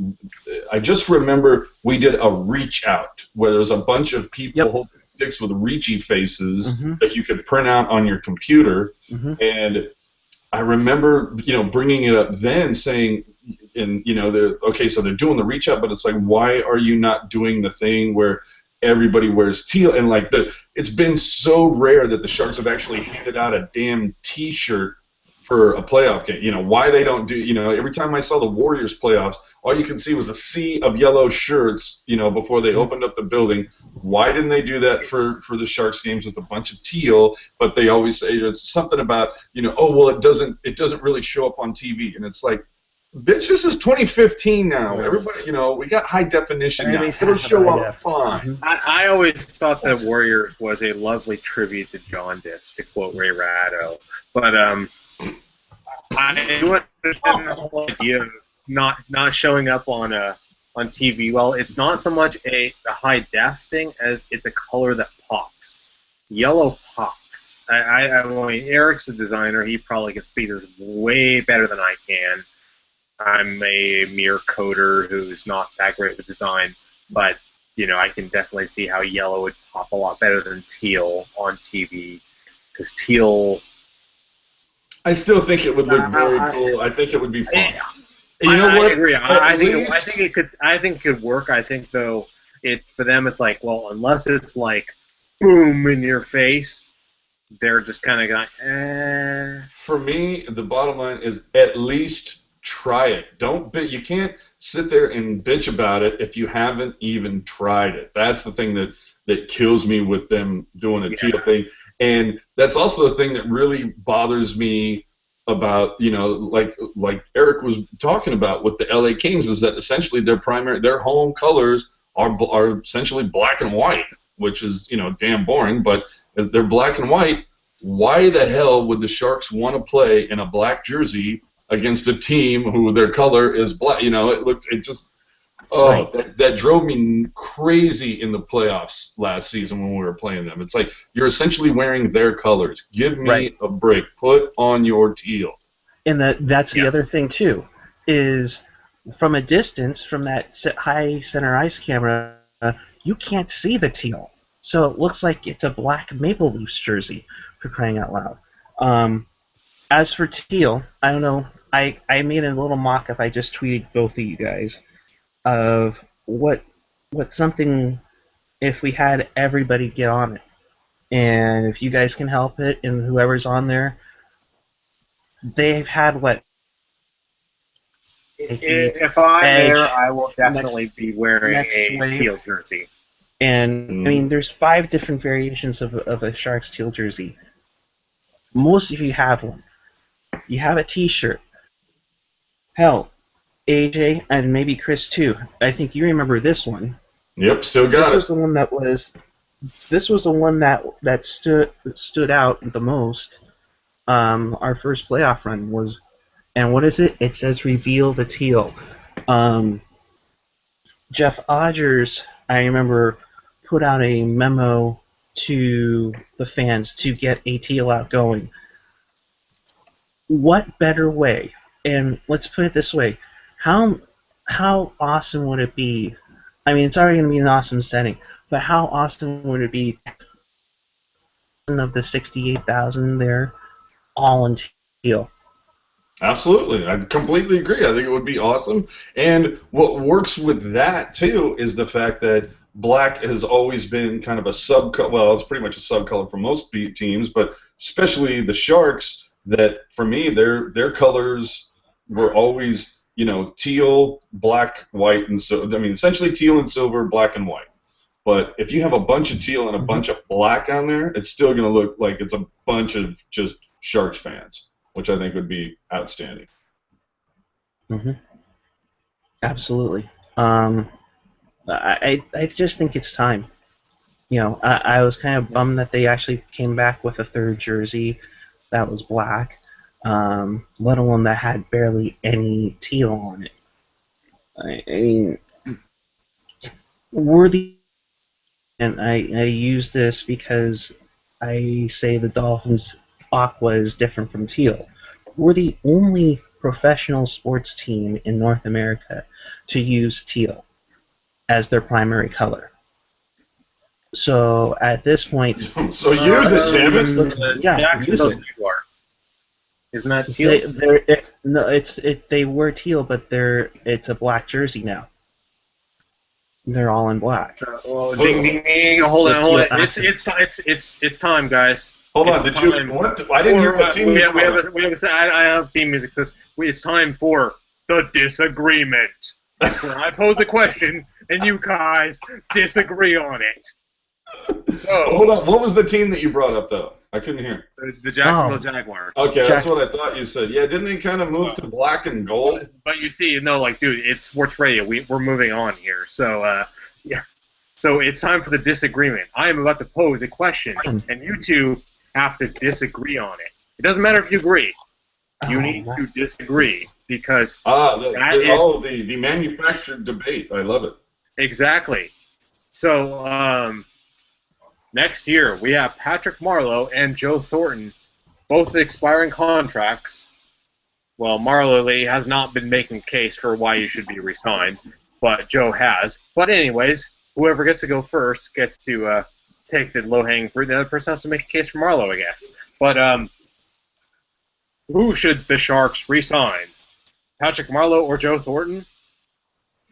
I just remember we did a reach out where there was a bunch of people holding sticks with reachy faces that you could print out on your computer, and I remember, bringing it up then, saying, and so they're doing the reach out, but it's like, why are you not doing the thing where everybody wears teal? And like it's been so rare that the Sharks have actually handed out a damn T-shirt for a playoff game. Why they don't do, every time I saw the Warriors playoffs, all you can see was a sea of yellow shirts, before they opened up the building. Why didn't they do that for the Sharks games with a bunch of teal? But they always say it's something about, oh, well, it doesn't really show up on TV. And it's like, bitch, this is 2015 now. Everybody, we got high definition now. It'll show up fine. I always thought that Warriors was a lovely tribute to Jaundice, to quote Ray Ratto. But I do understand the whole idea of not showing up on TV. Well, it's not so much a high def thing as it's a color that pops. Yellow pops. I mean, Eric's a designer. He probably can speak this way better than I can. I'm a mere coder who's not that great with design, but I can definitely see how yellow would pop a lot better than teal on TV, because teal. I still think it would look very cool. I think it would be fun. I agree. I think it could. I think it could work. I think though, for them it's like, well, unless it's like boom in your face, they're just kind of going. Eh. For me, the bottom line is at least try it. You can't sit there and bitch about it if you haven't even tried it. That's the thing that kills me with them doing a teal thing. And that's also the thing that really bothers me about, like Eric was talking about with the LA Kings, is that essentially their home colors are essentially black and white, which is, damn boring, but they're black and white. Why the hell would the Sharks want to play in a black jersey against a team who their color is black? That drove me crazy in the playoffs last season when we were playing them. It's like, you're essentially wearing their colors. Give me a break. Put on your teal. And that's the other thing, too, is from a distance, from that high center ice camera, you can't see the teal. So it looks like it's a black Maple Leafs jersey, for crying out loud. As for teal, I don't know. I made a little mock-up. I just tweeted both of you guys of what something if we had everybody get on it, and if you guys can help it, and whoever's on there, they've had what. If I'm there, I will definitely be wearing a teal jersey. And I mean, there's 5 different variations of a Sharks teal jersey. Most of you have one. You have a T-shirt. Hell, AJ and maybe Chris too. I think you remember this one. Yep, still got it. This was the one that stood out the most. Our first playoff run was, and what is it? It says "Reveal the Teal." Jeff Odgers, I remember, put out a memo to the fans to get a teal out going. what better way? And let's put it this way: how how awesome would it be? I mean, it's already going to be an awesome setting, but how awesome would it be of the 68,000 there, all in teal? Absolutely. I completely agree. I think it would be awesome. And what works with that, too, is the fact that black has always been kind of a sub-color. Well, it's pretty much a sub-color for most teams, but especially the Sharks, that for me, their colors were always, teal, black, white, and so, I mean, essentially teal and silver, black and white. But if you have a bunch of teal and a bunch of black on there, it's still going to look like it's a bunch of just Sharks fans, which I think would be outstanding. Mm-hmm. Absolutely. I just think it's time. I was kind of bummed that they actually came back with a third jersey that was black, let alone that had barely any teal on it. I mean, worthy. And I use this because I say the Dolphins' aqua is different from teal. We're the only professional sports team in North America to use teal as their primary color. So at this point, So use it, damn it! Yeah, use it. Jaguars. Isn't that teal? They were teal, but it's a black jersey now. They're all in black. Well, ding, ding, ding. Hold on. It's time, guys. Hold on. Did you? What? I didn't hear what team you I have theme music because it's time for the disagreement. That's where I pose a question and you guys disagree on it. So, hold on. What was the team that you brought up, though? I couldn't hear. The Jacksonville Jaguars. Okay, that's what I thought you said. Yeah, didn't they kind of move to black and gold? But you see, dude, it's sports radio. We're moving on here. So, yeah. So it's time for the disagreement. I am about to pose a question, and you two have to disagree on it. It doesn't matter if you agree. You need to disagree because the manufactured debate. I love it. Exactly. So, next year, we have Patrick Marleau and Joe Thornton, both expiring contracts. Well, Marleau has not been making a case for why you should be re-signed, but Joe has. But anyways, whoever gets to go first gets to take the low-hanging fruit. The other person has to make a case for Marleau, I guess. But who should the Sharks re-sign? Patrick Marleau or Joe Thornton?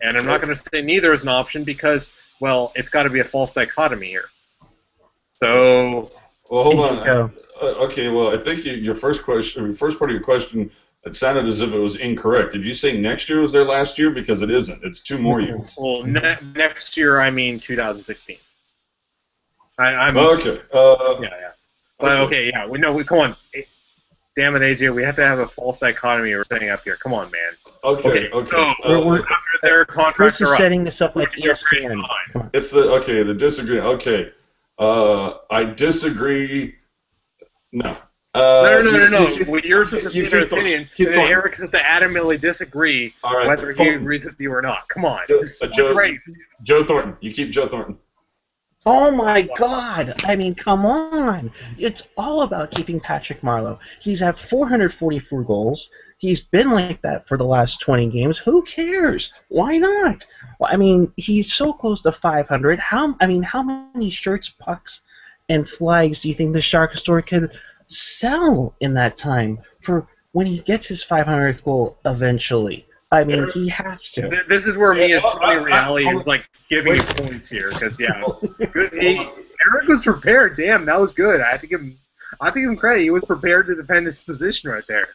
And I'm not going to say neither is an option because, well, it's got to be a false dichotomy here. So, well, hold on. Okay, well, I think your first part of your question, it sounded as if it was incorrect. Did you say next year was their last year? Because it isn't. It's 2 more years. Well, next year, I mean 2016. Okay. Yeah. But okay, yeah. Come on. Damn it, AJ. We have to have a false dichotomy we're setting up here. Come on, man. Okay. So, after their contracts Chris is are up, setting this up like ESPN. It's the disagreement. Okay. I disagree. No. No. Well, yours is just your opinion, and Eric is just to adamantly disagree whether he agrees with you or not. Come on. Joe Thornton. You keep Joe Thornton. Oh my God! I mean, come on! It's all about keeping Patrick Marleau. He's at 444 goals. He's been like that for the last 20 games. Who cares? Why not? Well, I mean, he's so close to 500. How many shirts, pucks, and flags do you think the Shark store could sell in that time for when he gets his 500th goal eventually? I mean, he has to. This is where me as Tony Reale is like giving you points here because Eric was prepared. Damn, that was good. I have to give him credit. He was prepared to defend his position right there.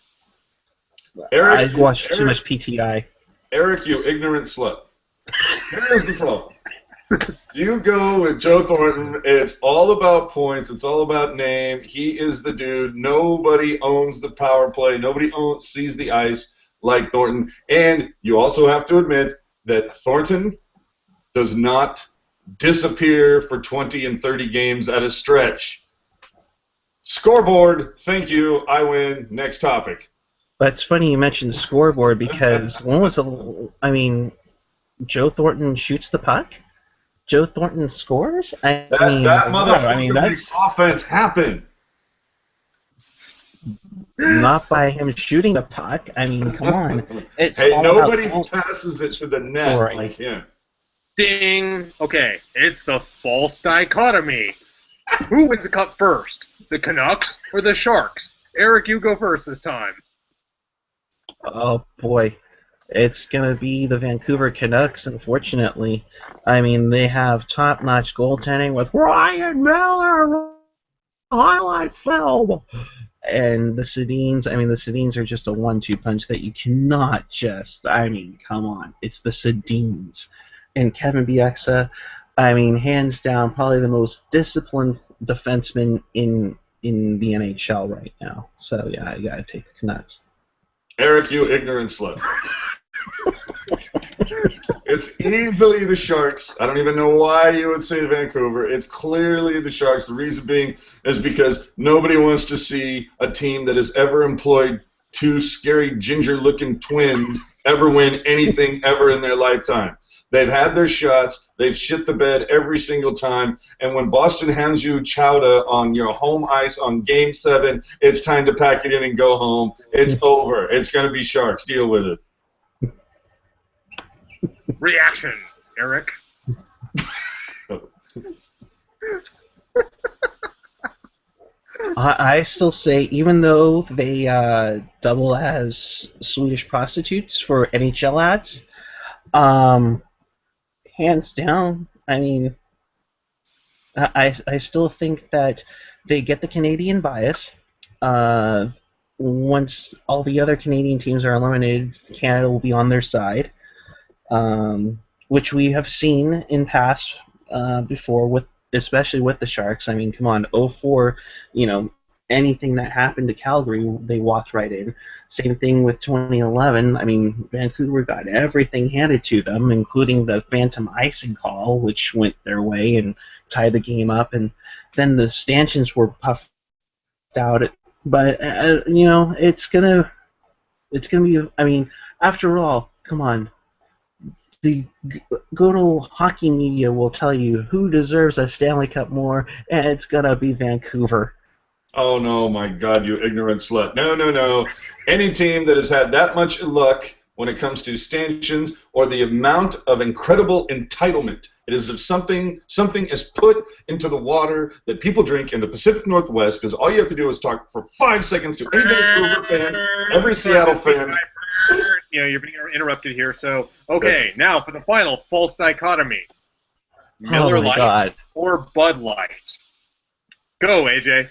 I watched too much PTI. Eric, you ignorant slut. Here's the problem. You go with Joe Thornton. It's all about points. It's all about name. He is the dude. Nobody owns the power play. Nobody sees the ice like Thornton. And you also have to admit that Thornton does not disappear for 20 and 30 games at a stretch. Scoreboard. Thank you. I win. Next topic. But it's funny you mentioned scoreboard because Joe Thornton shoots the puck? Joe Thornton scores? That motherfucker makes offense happen. Not by him shooting the puck. I mean, come on. It's Hey, all about nobody passes it to the net Right. like him. Ding! Okay, it's the false dichotomy. Who wins the cup first? The Canucks or the Sharks? Eric, you go first this time. Oh boy, it's gonna be the Vancouver Canucks. Unfortunately, I mean they have top-notch goaltending with Ryan Miller, highlight film, and the Sedins. I mean the Sedins are just a 1-2 punch that you cannot just. I mean, come on, it's the Sedins, and Kevin Bieksa. I mean, hands down, probably the most disciplined defenseman in the NHL right now. So yeah, I gotta take the Canucks. Eric, you ignorant slut. It's easily the Sharks. I don't even know why you would say Vancouver. It's clearly the Sharks. The reason being is because nobody wants to see a team that has ever employed two scary ginger-looking twins ever win anything ever in their lifetime. They've had their shots. They've shit the bed every single time. And when Boston hands you chowder on your home ice on Game 7, it's time to pack it in and go home. It's over. It's going to be Sharks. Deal with it. Reaction, Eric. I still say, even though they double as Swedish prostitutes for NHL ads, hands down, I mean, I still think that they get the Canadian bias. Once all the other Canadian teams are eliminated, Canada will be on their side, which we have seen in past before, with especially with the Sharks. I mean, come on, 04, anything that happened to Calgary, they walked right in. Same thing with 2011. I mean, Vancouver got everything handed to them, including the phantom icing call, which went their way and tied the game up. And then the stanchions were puffed out. But it's gonna be. I mean, after all, come on. The good old hockey media will tell you who deserves a Stanley Cup more, and it's gonna be Vancouver. Oh, no, my God, you ignorant slut. No, no, no. Any team that has had that much luck when it comes to stanchions or the amount of incredible entitlement, it is if something is put into the water that people drink in the Pacific Northwest, because all you have to do is talk for 5 seconds to any Vancouver fan, every Seattle fan. You're being interrupted here. So, okay, now for the final false dichotomy. Miller Lite God. or Bud Light? Go, AJ.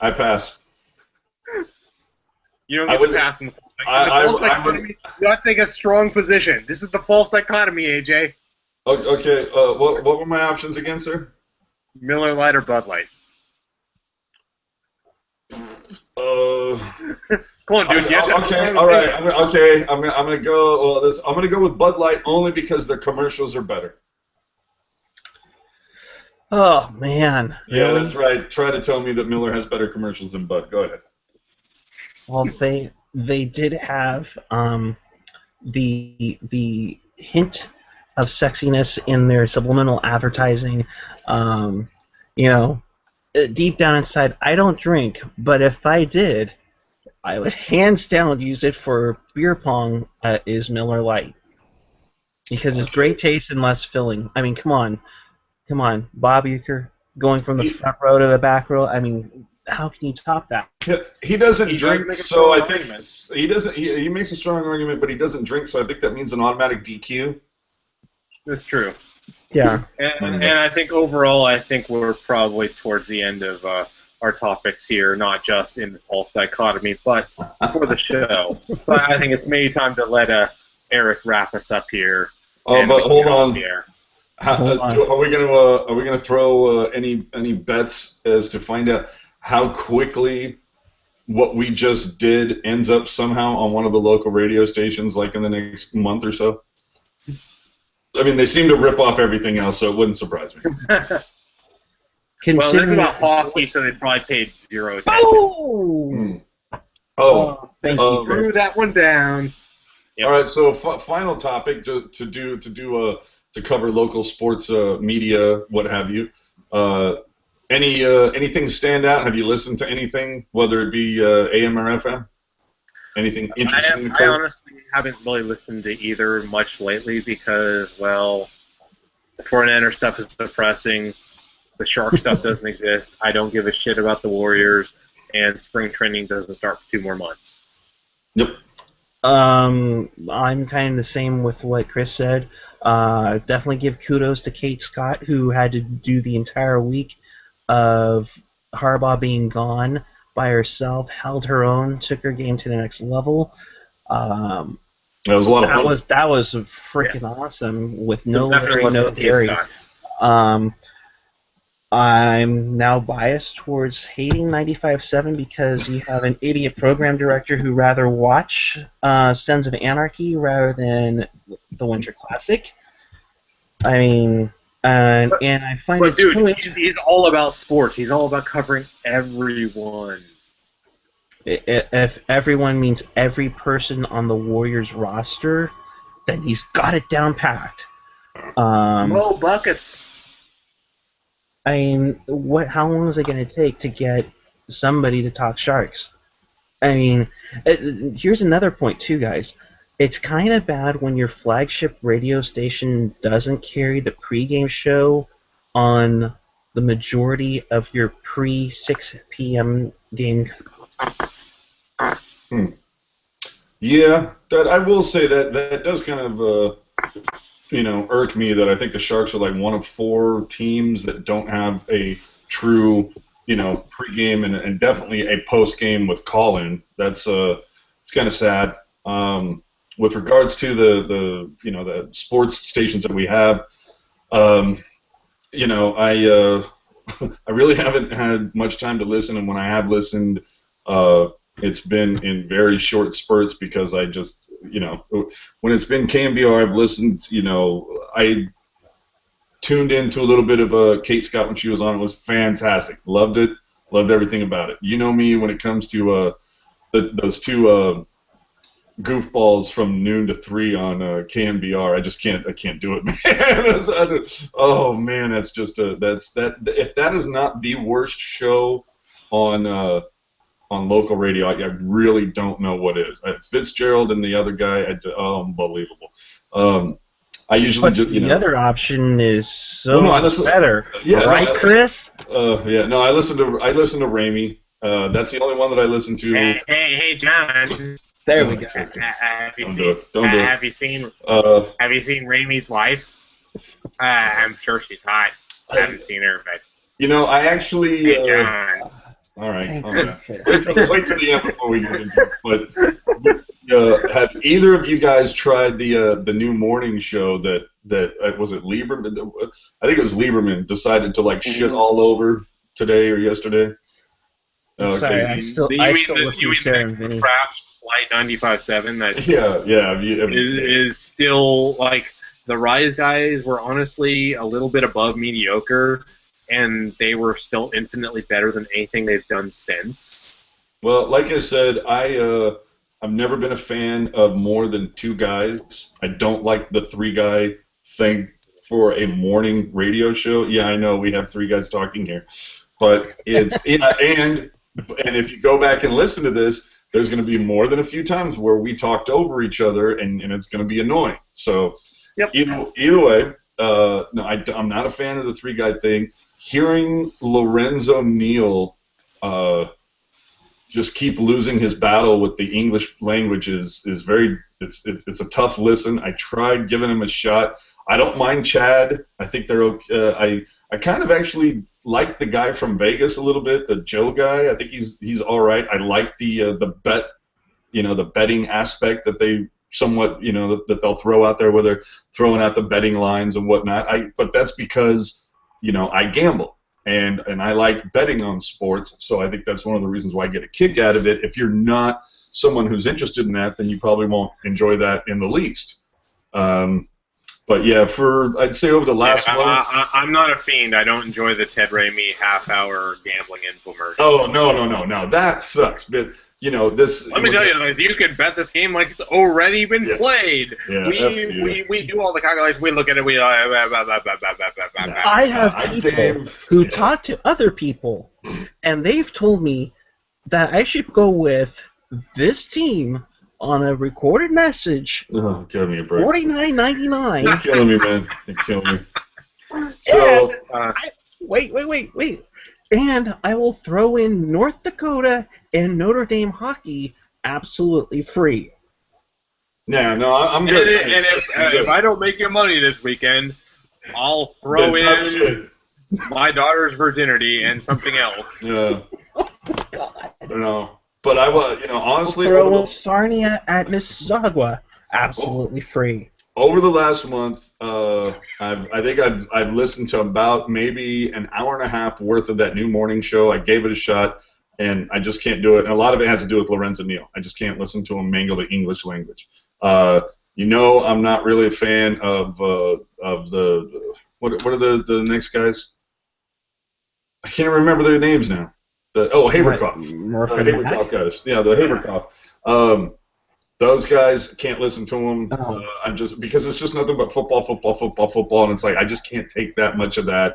I pass. You don't get to pass in the false dichotomy. You have to take a strong position. This is the false dichotomy, AJ. Okay, what were my options again, sir? Miller Lite or Bud Light? Come on, dude. Okay, all right. I'm gonna go. I'm gonna go with Bud Light only because their commercials are better. Oh man. Yeah, really? that's right. Try to tell me that Miller has better commercials than Bud. Go ahead. Well, they did have the hint of sexiness in their subliminal advertising. Deep down inside, I don't drink, but if I did, I would hands down use it for beer pong. Is Miller Lite, because it's great taste and less filling. I mean, come on, Bob Uecker going from the front row to the back row. I mean, how can you top that? He doesn't drink, so I think he doesn't. He makes a strong argument, but he doesn't drink, so I think that means an automatic DQ. That's true. Yeah. And I think overall, I think we're probably towards the end of our topics here, not just in the false dichotomy, but for the show. So I think it's maybe time to let Eric wrap us up here. Oh, but hold on. Hold Are we gonna throw any bets as to find out how quickly what we just did ends up somehow on one of the local radio stations, like in the next month or so? I mean, they seem to rip off everything else, so it wouldn't surprise me. Well, this is about hockey, so they probably paid zero attention. Thank you, Chris. Threw that one down. Yep. All right, so final topic to cover local sports media, what have you. Anything stand out? Have you listened to anything, whether it be AM or FM? Anything interesting? I honestly haven't really listened to either much lately because, well, the 49er stuff is depressing. The Shark stuff doesn't exist. I don't give a shit about the Warriors, and spring training doesn't start for 2 more months. Yep. I'm kind of the same with what Chris said. Definitely give kudos to Kate Scott, who had to do the entire week of Harbaugh being gone by herself, held her own, took her game to the next level. That was a lot of fun. That was freaking awesome with So no definitely Larry, no listen to Kate Terry. Scott. I'm now biased towards hating 95.7 because you have an idiot program director who rather watch Sons of Anarchy rather than the Winter Classic. I mean, and I find But it dude, he's all about sports. He's all about covering everyone. If everyone means every person on the Warriors roster, then he's got it down packed. Mo buckets. I mean, how long is it going to take to get somebody to talk Sharks? I mean, here's another point too, guys. It's kind of bad when your flagship radio station doesn't carry the pregame show on the majority of your pre-6 p.m. game. Yeah, that I will say that does kind of irk me that I think the Sharks are like one of 4 teams that don't have a true pregame and definitely a postgame with call-in. That's it's kind of sad. With regards to the sports stations that we have, I I really haven't had much time to listen, and when I have listened, it's been in very short spurts because I just, when it's been KMBR, I've listened, I tuned into a little bit of Kate Scott when she was on. It was fantastic. Loved it. Loved everything about it. You know me when it comes to those 2 goofballs from noon to 3 on KMBR. I can't do it, man. Oh man, that's just if that is not the worst show on local radio, I really don't know what is. Fitzgerald and the other guy, unbelievable. I usually the other option is much better, right, Chris? Yeah, no, I listen to Ramey. That's the only one that I listen to. Hey, John. There we go. Have you seen Ramey's wife? I'm sure she's hot. I haven't seen her, but I actually. Hey, John. All right. Wait till the end before we get into it. But have either of you guys tried the new morning show that was it Lieberman? I think it was Lieberman decided to shit all over today or yesterday. Okay. Sorry, I still listen to Sarah and Vinny. Crashed Flight 95.7 that is still the Rise guys were honestly a little bit above mediocre, and they were still infinitely better than anything they've done since. Well, like I said, I've never been a fan of more than 2 guys. I don't like the 3-guy thing for a morning radio show. Yeah, I know we have 3 guys talking here, but it's and if you go back and listen to this, there's going to be more than a few times where we talked over each other, and it's going to be annoying. So, yep. Either way, no, I'm not a fan of the 3-guy thing. Hearing Lorenzo Neal just keep losing his battle with the English language is very it's a tough listen. I tried giving him a shot. I don't mind Chad. I think they're okay. I kind of actually like the guy from Vegas a little bit, the Joe guy. I think he's all right. I like the bet, the betting aspect that they somewhat, that they'll throw out there where they're throwing out the betting lines and whatnot. But that's because, I gamble and I like betting on sports. So I think that's one of the reasons why I get a kick out of it. If you're not someone who's interested in that, then you probably won't enjoy that in the least. But But yeah, I'd say over the last month. I'm not a fiend. I don't enjoy the Ted Raimi half-hour gambling infomercial. Oh no, that sucks. But this. Let me tell you, guys, you can bet this game like it's already been played. Yeah, we do all the calculations. We look at it. I have people who talk to other people, and they've told me that I should go with this team on a recorded message. Oh, give me a break. $49.99. You're killing me, man. You're killing me. So, wait. And I will throw in North Dakota and Notre Dame hockey absolutely free. Yeah, no, I'm good. And if I don't make you money this weekend, I'll throw in my daughter's virginity and something else. Yeah. Oh, God. No. But I was, honestly, throw in Sarnia at Mississauga absolutely free. Over the last month, I think I've listened to about maybe an hour and a half worth of that new morning show. I gave it a shot, and I just can't do it. And a lot of it has to do with Lorenzo Neal. I just can't listen to him mangle the English language. I'm not really a fan of the what are the next guys? I can't remember their names now. Haberkoff. Haberkoff guys. Yeah, the Haberkoff. Those guys, can't listen to them. I'm just because it's just nothing but football, and it's like I just can't take that much of that.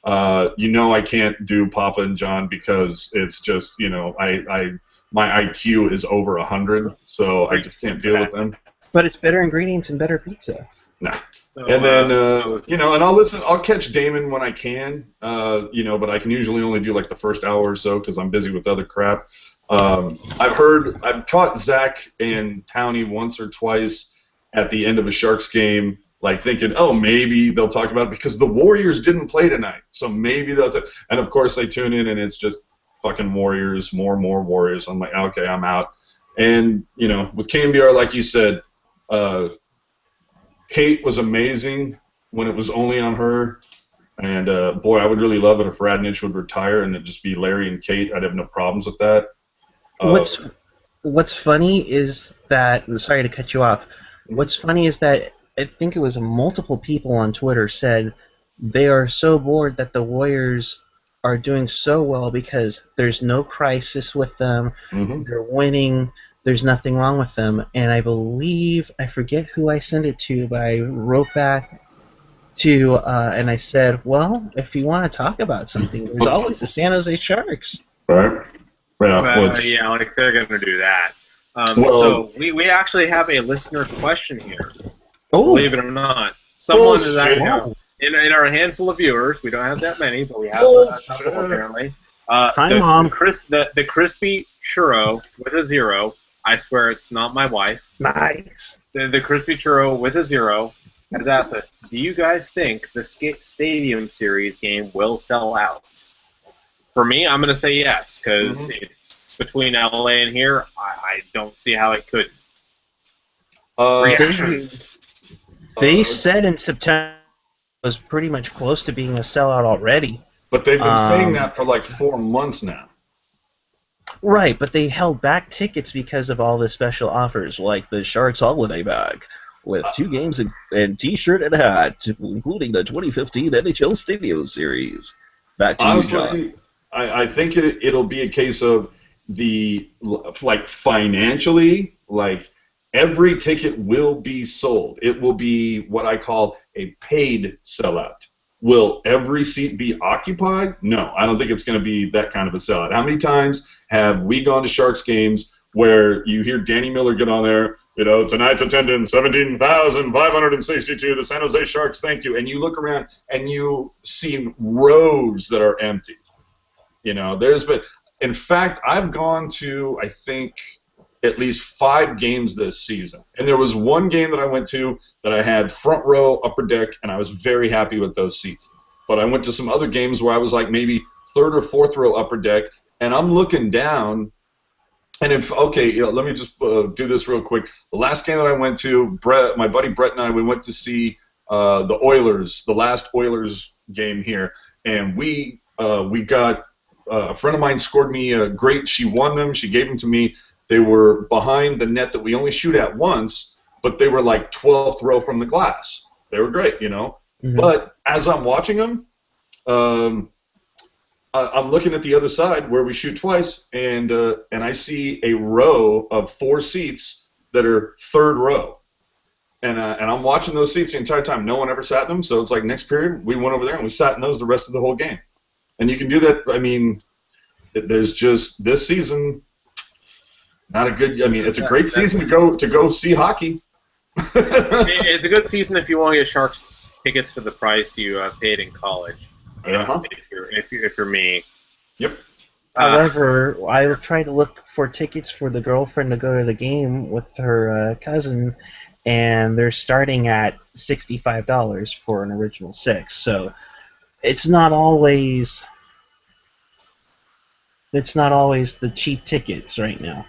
I can't do Papa and John because it's just my IQ is over 100, so I just can't deal with them. But it's better ingredients and better pizza. Nah. And then and I'll listen. I'll catch Damon when I can. But I can usually only do like the first hour or so because I'm busy with other crap. I've caught Zach and Townie once or twice at the end of a Sharks game, like thinking, oh, maybe they'll talk about it because the Warriors didn't play tonight, so maybe they'll. And of course they tune in and it's just fucking Warriors, more Warriors. I'm like, okay, I'm out. And with KMBR, like you said, Kate was amazing when it was only on her. And boy, I would really love it if Radnich would retire and it'd just be Larry and Kate. I'd have no problems with that. What's funny is that, sorry to cut you off, what's funny is that I think it was multiple people on Twitter said they are so bored that the Warriors are doing so well because there's no crisis with them, they're winning, there's nothing wrong with them, and I believe, I forget who I sent it to, but I wrote back to, and I said, well, if you want to talk about something, there's always the San Jose Sharks. Right. Like they're going to do that. So we actually have a listener question here. Oh. Believe it or not. Someone is actually, in our handful of viewers, we don't have that many, but we have a couple apparently. Hi, Mom. The crispy churro with a 0. I swear it's not my wife. Nice. The crispy churro with a 0 has asked us, do you guys think the Stadium Series game will sell out? For me, I'm going to say yes, because it's between LA and here. I don't see how it could. They said in September it was pretty much close to being a sellout already. But they've been saying that for like 4 months now. Right, but they held back tickets because of all the special offers, like the Sharks Holiday Bag, with 2 games and T-shirt and hat, including the 2015 NHL Stadium Series. Back to you, John. I think it'll be a case of financially, every ticket will be sold. It will be what I call a paid sellout. Will every seat be occupied? No, I don't think it's going to be that kind of a sellout. How many times have we gone to Sharks games where you hear Danny Miller get on there, tonight's attendance, 17,562, the San Jose Sharks, thank you. And you look around and you see rows that are empty. In fact, I've gone to, I think, at least 5 games this season. And there was one game that I went to that I had front row, upper deck, and I was very happy with those seats. But I went to some other games where I was like maybe 3rd or 4th row upper deck, and I'm looking down, and let me just do this real quick. The last game that I went to, my buddy Brett and I, we went to see the Oilers, the last Oilers game here, and we got a friend of mine scored me a great. She won them. She gave them to me. They were behind the net that we only shoot at once, but they were like 12th row from the glass. They were great, you know. Mhm. But as I'm watching them, I'm looking at the other side where we shoot twice, and I see a row of 4 seats that are third row, and I'm watching those seats the entire time. No one ever sat in them, so it's like next period we went over there and we sat in those the rest of the whole game. And you can do that. I mean, there's just this season not a good. I mean, it's a great season to go see hockey. It's a good season if you want to get Sharks tickets for the price you paid in college. Uh-huh. If you're me. Yep. However, I tried to look for tickets for the girlfriend to go to the game with her cousin, and they're starting at $65 for an original 6. So it's not always the cheap tickets right now.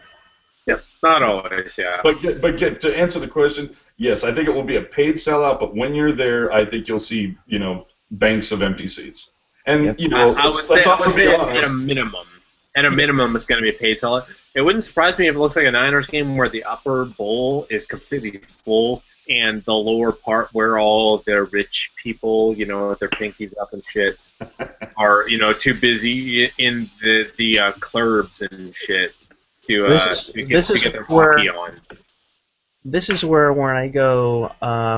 Yep, not always, yeah. But to answer the question, yes, I think it will be a paid sellout. But when you're there, I think you'll see banks of empty seats. And Yep. I would say at a minimum. At a minimum, it's going to be a paid sellout. It wouldn't surprise me if it looks like a Niners game where the upper bowl is completely full and the lower part where all the rich people, with their pinkies up and shit, are too busy in the clubs and shit to get their hockey on. This is where when I go,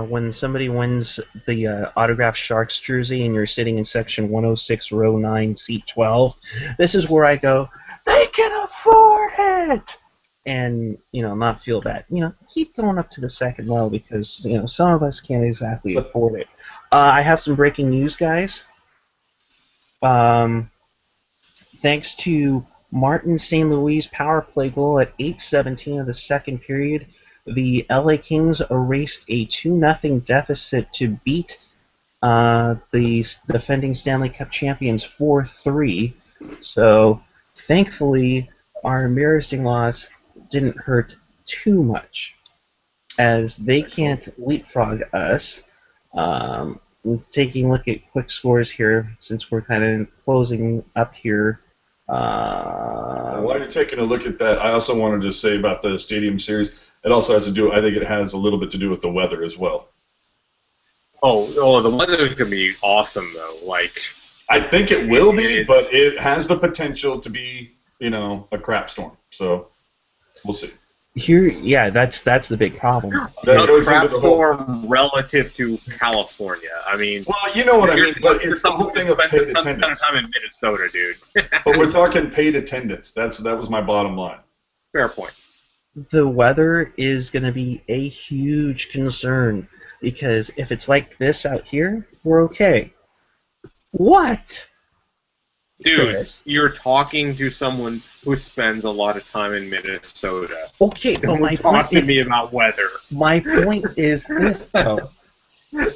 when somebody wins the autographed Sharks jersey and you're sitting in section 106, row 9, seat 12, this is where I go, they can afford it! And, not feel bad. Keep going up to the second row because, some of us can't exactly afford it. I have some breaking news, guys. Thanks to Martin St. Louis' power play goal at 8:17 of the second period, the LA Kings erased a 2-0 deficit to beat the defending Stanley Cup champions 4-3. So, thankfully, our embarrassing loss didn't hurt too much, as they can't leapfrog us. Taking a look at quick scores here, since we're kind of closing up here. While you're taking a look at that, I also wanted to say about the Stadium Series, it also has to do, I think it has a little bit to do with the weather as well. Oh, the weather is going to be awesome, though. I think it will be, but it has the potential to be, a crap storm. So, we'll see. Here, that's the big problem. A crap storm relative to California. I mean, well, you know what I mean, but it's the whole thing of paid attendance. Time in Minnesota, dude. But we're talking paid attendance. That was my bottom line. Fair point. The weather is going to be a huge concern because if it's like this out here, we're okay. What? Dude, Chris? You're talking to someone who spends a lot of time in Minnesota. Okay, but my talk point to is, me about weather. My point is this, though.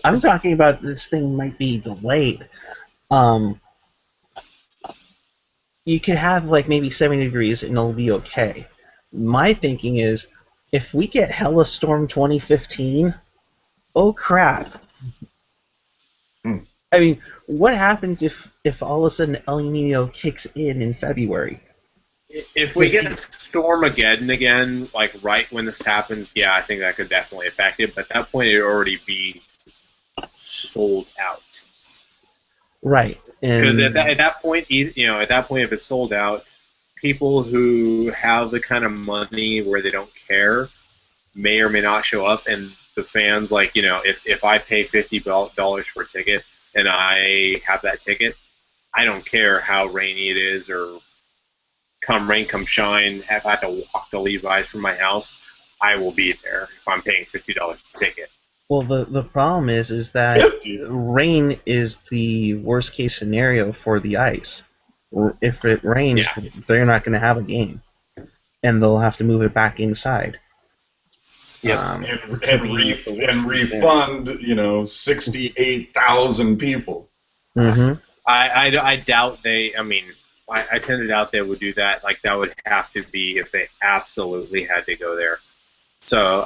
I'm talking about this thing might be delayed. You could have maybe 70 degrees and it'll be okay. My thinking is, if we get Hella Storm 2015, oh crap. I mean, what happens if all of a sudden El Nino kicks in February? If we get Stormageddon again, right when this happens, yeah, I think that could definitely affect it. But at that point, it would already be sold out. Right. Because at that point, if it's sold out, people who have the kind of money where they don't care may or may not show up, and the fans, if I pay $50 for a ticket and I have that ticket, I don't care how rainy it is or come rain, come shine, if I have to walk to Levi's from my house, I will be there if I'm paying $50 a ticket. Well, the problem is that rain is the worst case scenario for the ice. If it rains, they're not going to have a game, and they'll have to move it back inside. Yeah, and refund 68,000 people. Mm-hmm. I doubt they. I mean, I tend to doubt they would do that. That would have to be if they absolutely had to go there. So,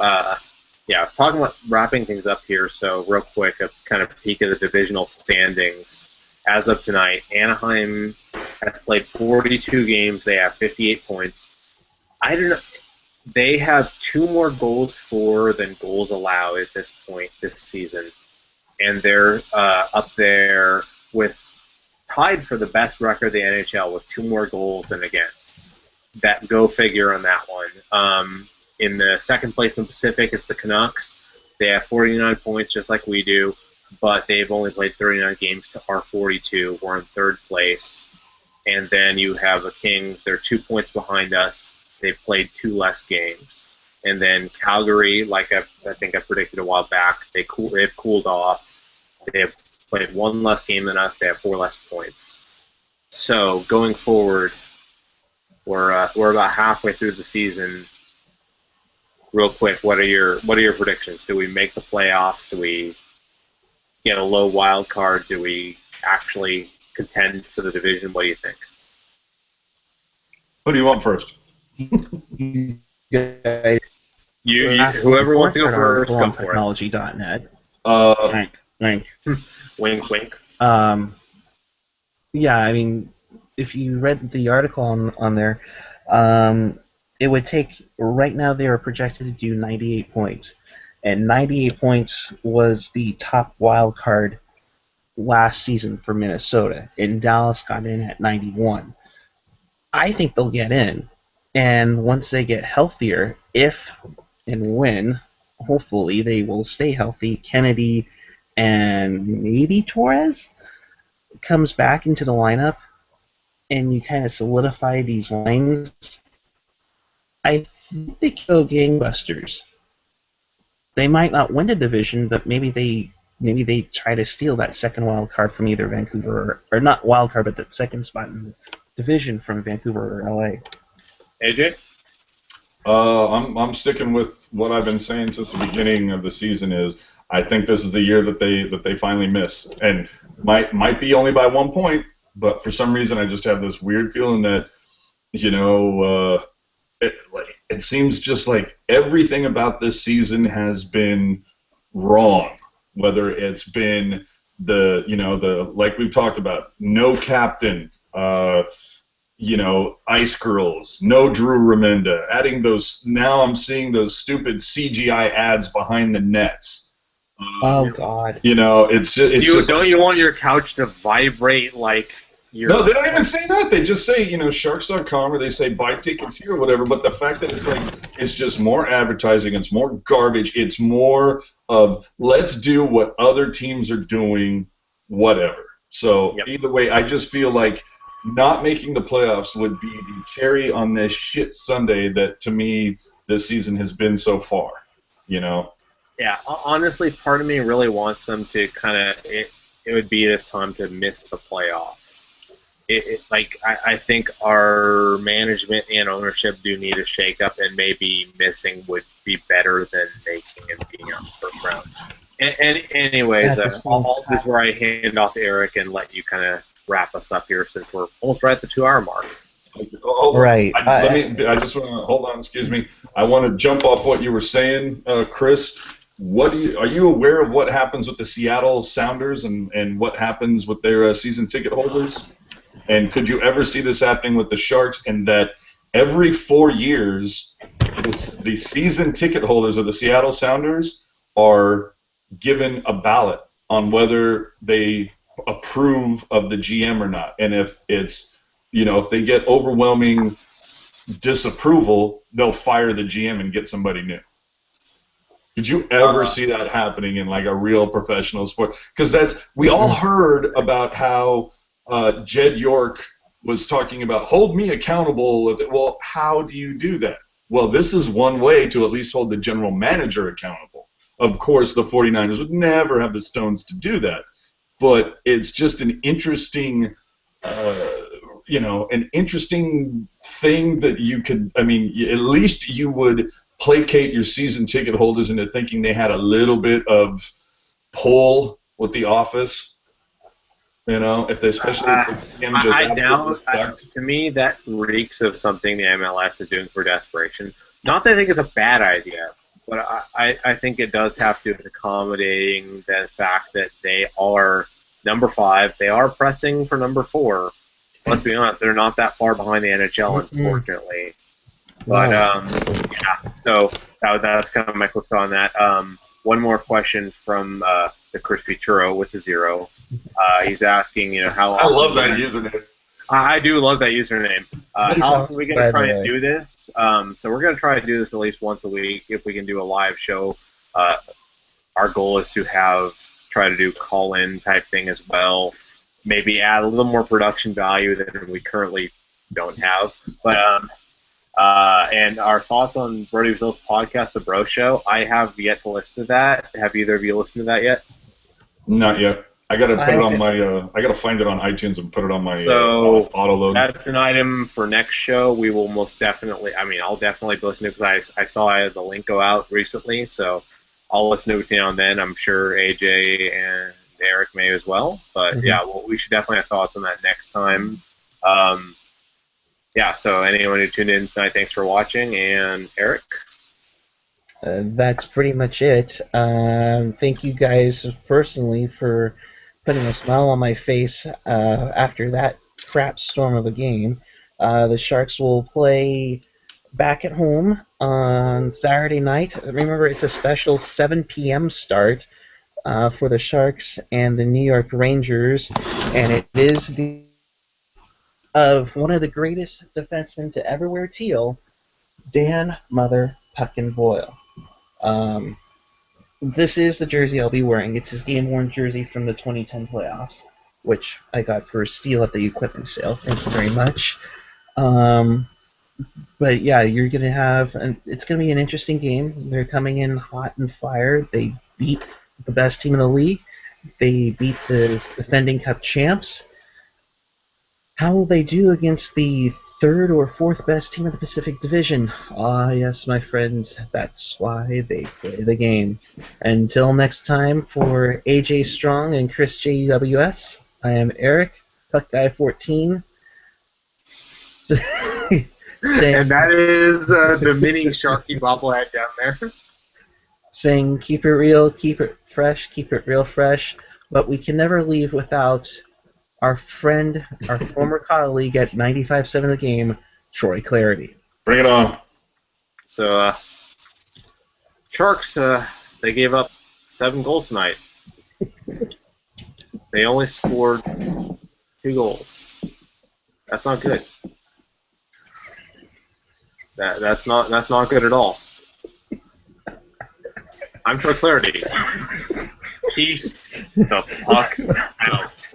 talking about wrapping things up here. So, real quick, a kind of peek of the divisional standings. As of tonight, Anaheim has played 42 games. They have 58 points. I don't know. They have 2 more goals for than goals allowed at this point this season. and they're up there with tied for the best record in the NHL with 2 more goals than against. That go figure on that one. In the second place in the Pacific is the Canucks. They have 49 points just like we do, but they've only played 39 games to our 42. We're in third place. And then you have the Kings. They're 2 points behind us. They've played 2 less games. And then Calgary, like I think I predicted a while back, they've cooled off. They have played 1 less game than us. They have 4 less points. So going forward, we're about halfway through the season. Real quick, what are your predictions? Do we make the playoffs? Do we get a low wild card? Do we actually contend for the division? What do you think? Who do you want first? You guys, Whoever wants to go first, go on for it. Pucknology.net. Thank. Wink, wink. Yeah, I mean, if you read the article on there, it would take, right now they are projected to do 98 points. And 98 points was the top wild card last season for Minnesota. And Dallas got in at 91. I think they'll get in. And once they get healthier, if and when, hopefully they will stay healthy, Kennedy and maybe Torres comes back into the lineup, and you kind of solidify these lines, I think they go gangbusters. They might not win the division, but maybe they try to steal that second wild card from either Vancouver or not wild card, but that second spot in the division from Vancouver or LA. AJ? I'm sticking with what I've been saying since the beginning of the season. Is I think this is the year that they finally miss, and might be only by 1 point, but for some reason I just have this weird feeling that it seems just like everything about this season has been wrong. Whether it's been the like we've talked about, no captain, Ice Girls, no Drew Remenda, adding those. Now I'm seeing those stupid CGI ads behind the nets. Oh God! It's just. Don't you want your couch to vibrate like? No, they don't even say that. They just say, Sharks.com, or they say buy tickets here or whatever. But the fact that it's just more advertising, it's more garbage, it's more of let's do what other teams are doing, whatever. So Either way, I just feel like not making the playoffs would be the cherry on this shit sundae that, to me, this season has been so far. Yeah, honestly, part of me really wants them to it would be this time to miss the playoffs. I think our management and ownership do need a shake-up, and maybe missing would be better than making and being out in the first round. Anyways, this is where I hand off to Eric and let you kind of wrap us up here, since we're almost right at the 2-hour mark. Right. I just want to hold on. Excuse me. I want to jump off what you were saying, Chris. Are you aware of what happens with the Seattle Sounders and what happens with their season ticket holders? And could you ever see this happening with the Sharks? And that every 4 years, the season ticket holders of the Seattle Sounders are given a ballot on whether they approve of the GM or not. And if it's, if they get overwhelming disapproval, they'll fire the GM and get somebody new. Could you ever see that happening in like a real professional sport? Because we all heard about how Jed York was talking about hold me accountable. Well, how do you do that? Well, this is one way to at least hold the general manager accountable. Of course, the 49ers would never have the stones to do that, but it's just an interesting, an interesting thing that you could. I mean, at least you would placate your season ticket holders into thinking they had a little bit of pull with the office. If they especially to me, that reeks of something the MLS is doing for desperation. Not that I think it's a bad idea, but I think it does have to be accommodating the fact that they are number 5. They are pressing for number 4. Let's be honest, they're not that far behind the NHL, unfortunately. But so that's kind of my quick thought on that. One more question from the crispy churro with the 0. He's asking, how I often love that username. I do love that username. He's How often are awesome, we going by to the try and way. do this? So we're going to try to do this at least once a week. If we can do a live show, our goal is to try to do call-in type thing as well. Maybe add a little more production value than we currently don't have. But and our thoughts on Brody Brazil's podcast, The Bro Show. I have yet to listen to that. Have either of you listened to that yet? Not yet. I gotta put it on I- my. I gotta find it on iTunes and put it on my So auto load. that's an item for next show. We will most definitely. I mean, I'll definitely listen to it because I saw I had the link go out recently. So I'll listen to it now and then. I'm sure AJ and Eric may as well. But yeah, well, we should definitely have thoughts on that next time. Yeah. So anyone who tuned in tonight, thanks for watching. And Eric. That's pretty much it. Thank you guys personally for putting a smile on my face after that crap storm of a game. The Sharks will play back at home on Saturday night. Remember, it's a special 7 p.m. start for the Sharks and the New York Rangers, and it is the of one of the greatest defensemen to ever wear teal, Dan Mother Puckin Boyle. This is the jersey I'll be wearing. It's his game-worn jersey from the 2010 playoffs, which I got for a steal at the equipment sale. Thank you very much. But yeah, you're gonna have, it's gonna be an interesting game. They're coming in hot and fire. They beat the best team in the league. They beat the defending Cup champs. How will they do against the third or fourth best team in the Pacific Division? Ah, yes, my friends, that's why they play the game. Until next time, for AJ Strong and Chris JWS, I am Eric, PuckGuy14. And that is the mini Sharky bobblehead down there. Saying, keep it real, keep it fresh, keep it real fresh, but we can never leave without our friend, our former colleague at 95.7 The Game, Troy Clarity. Bring it on. So, Sharks, they gave up 7 goals tonight. They only scored 2 goals. That's not good. That's not good at all. I'm Troy Clarity. Peace the puck out.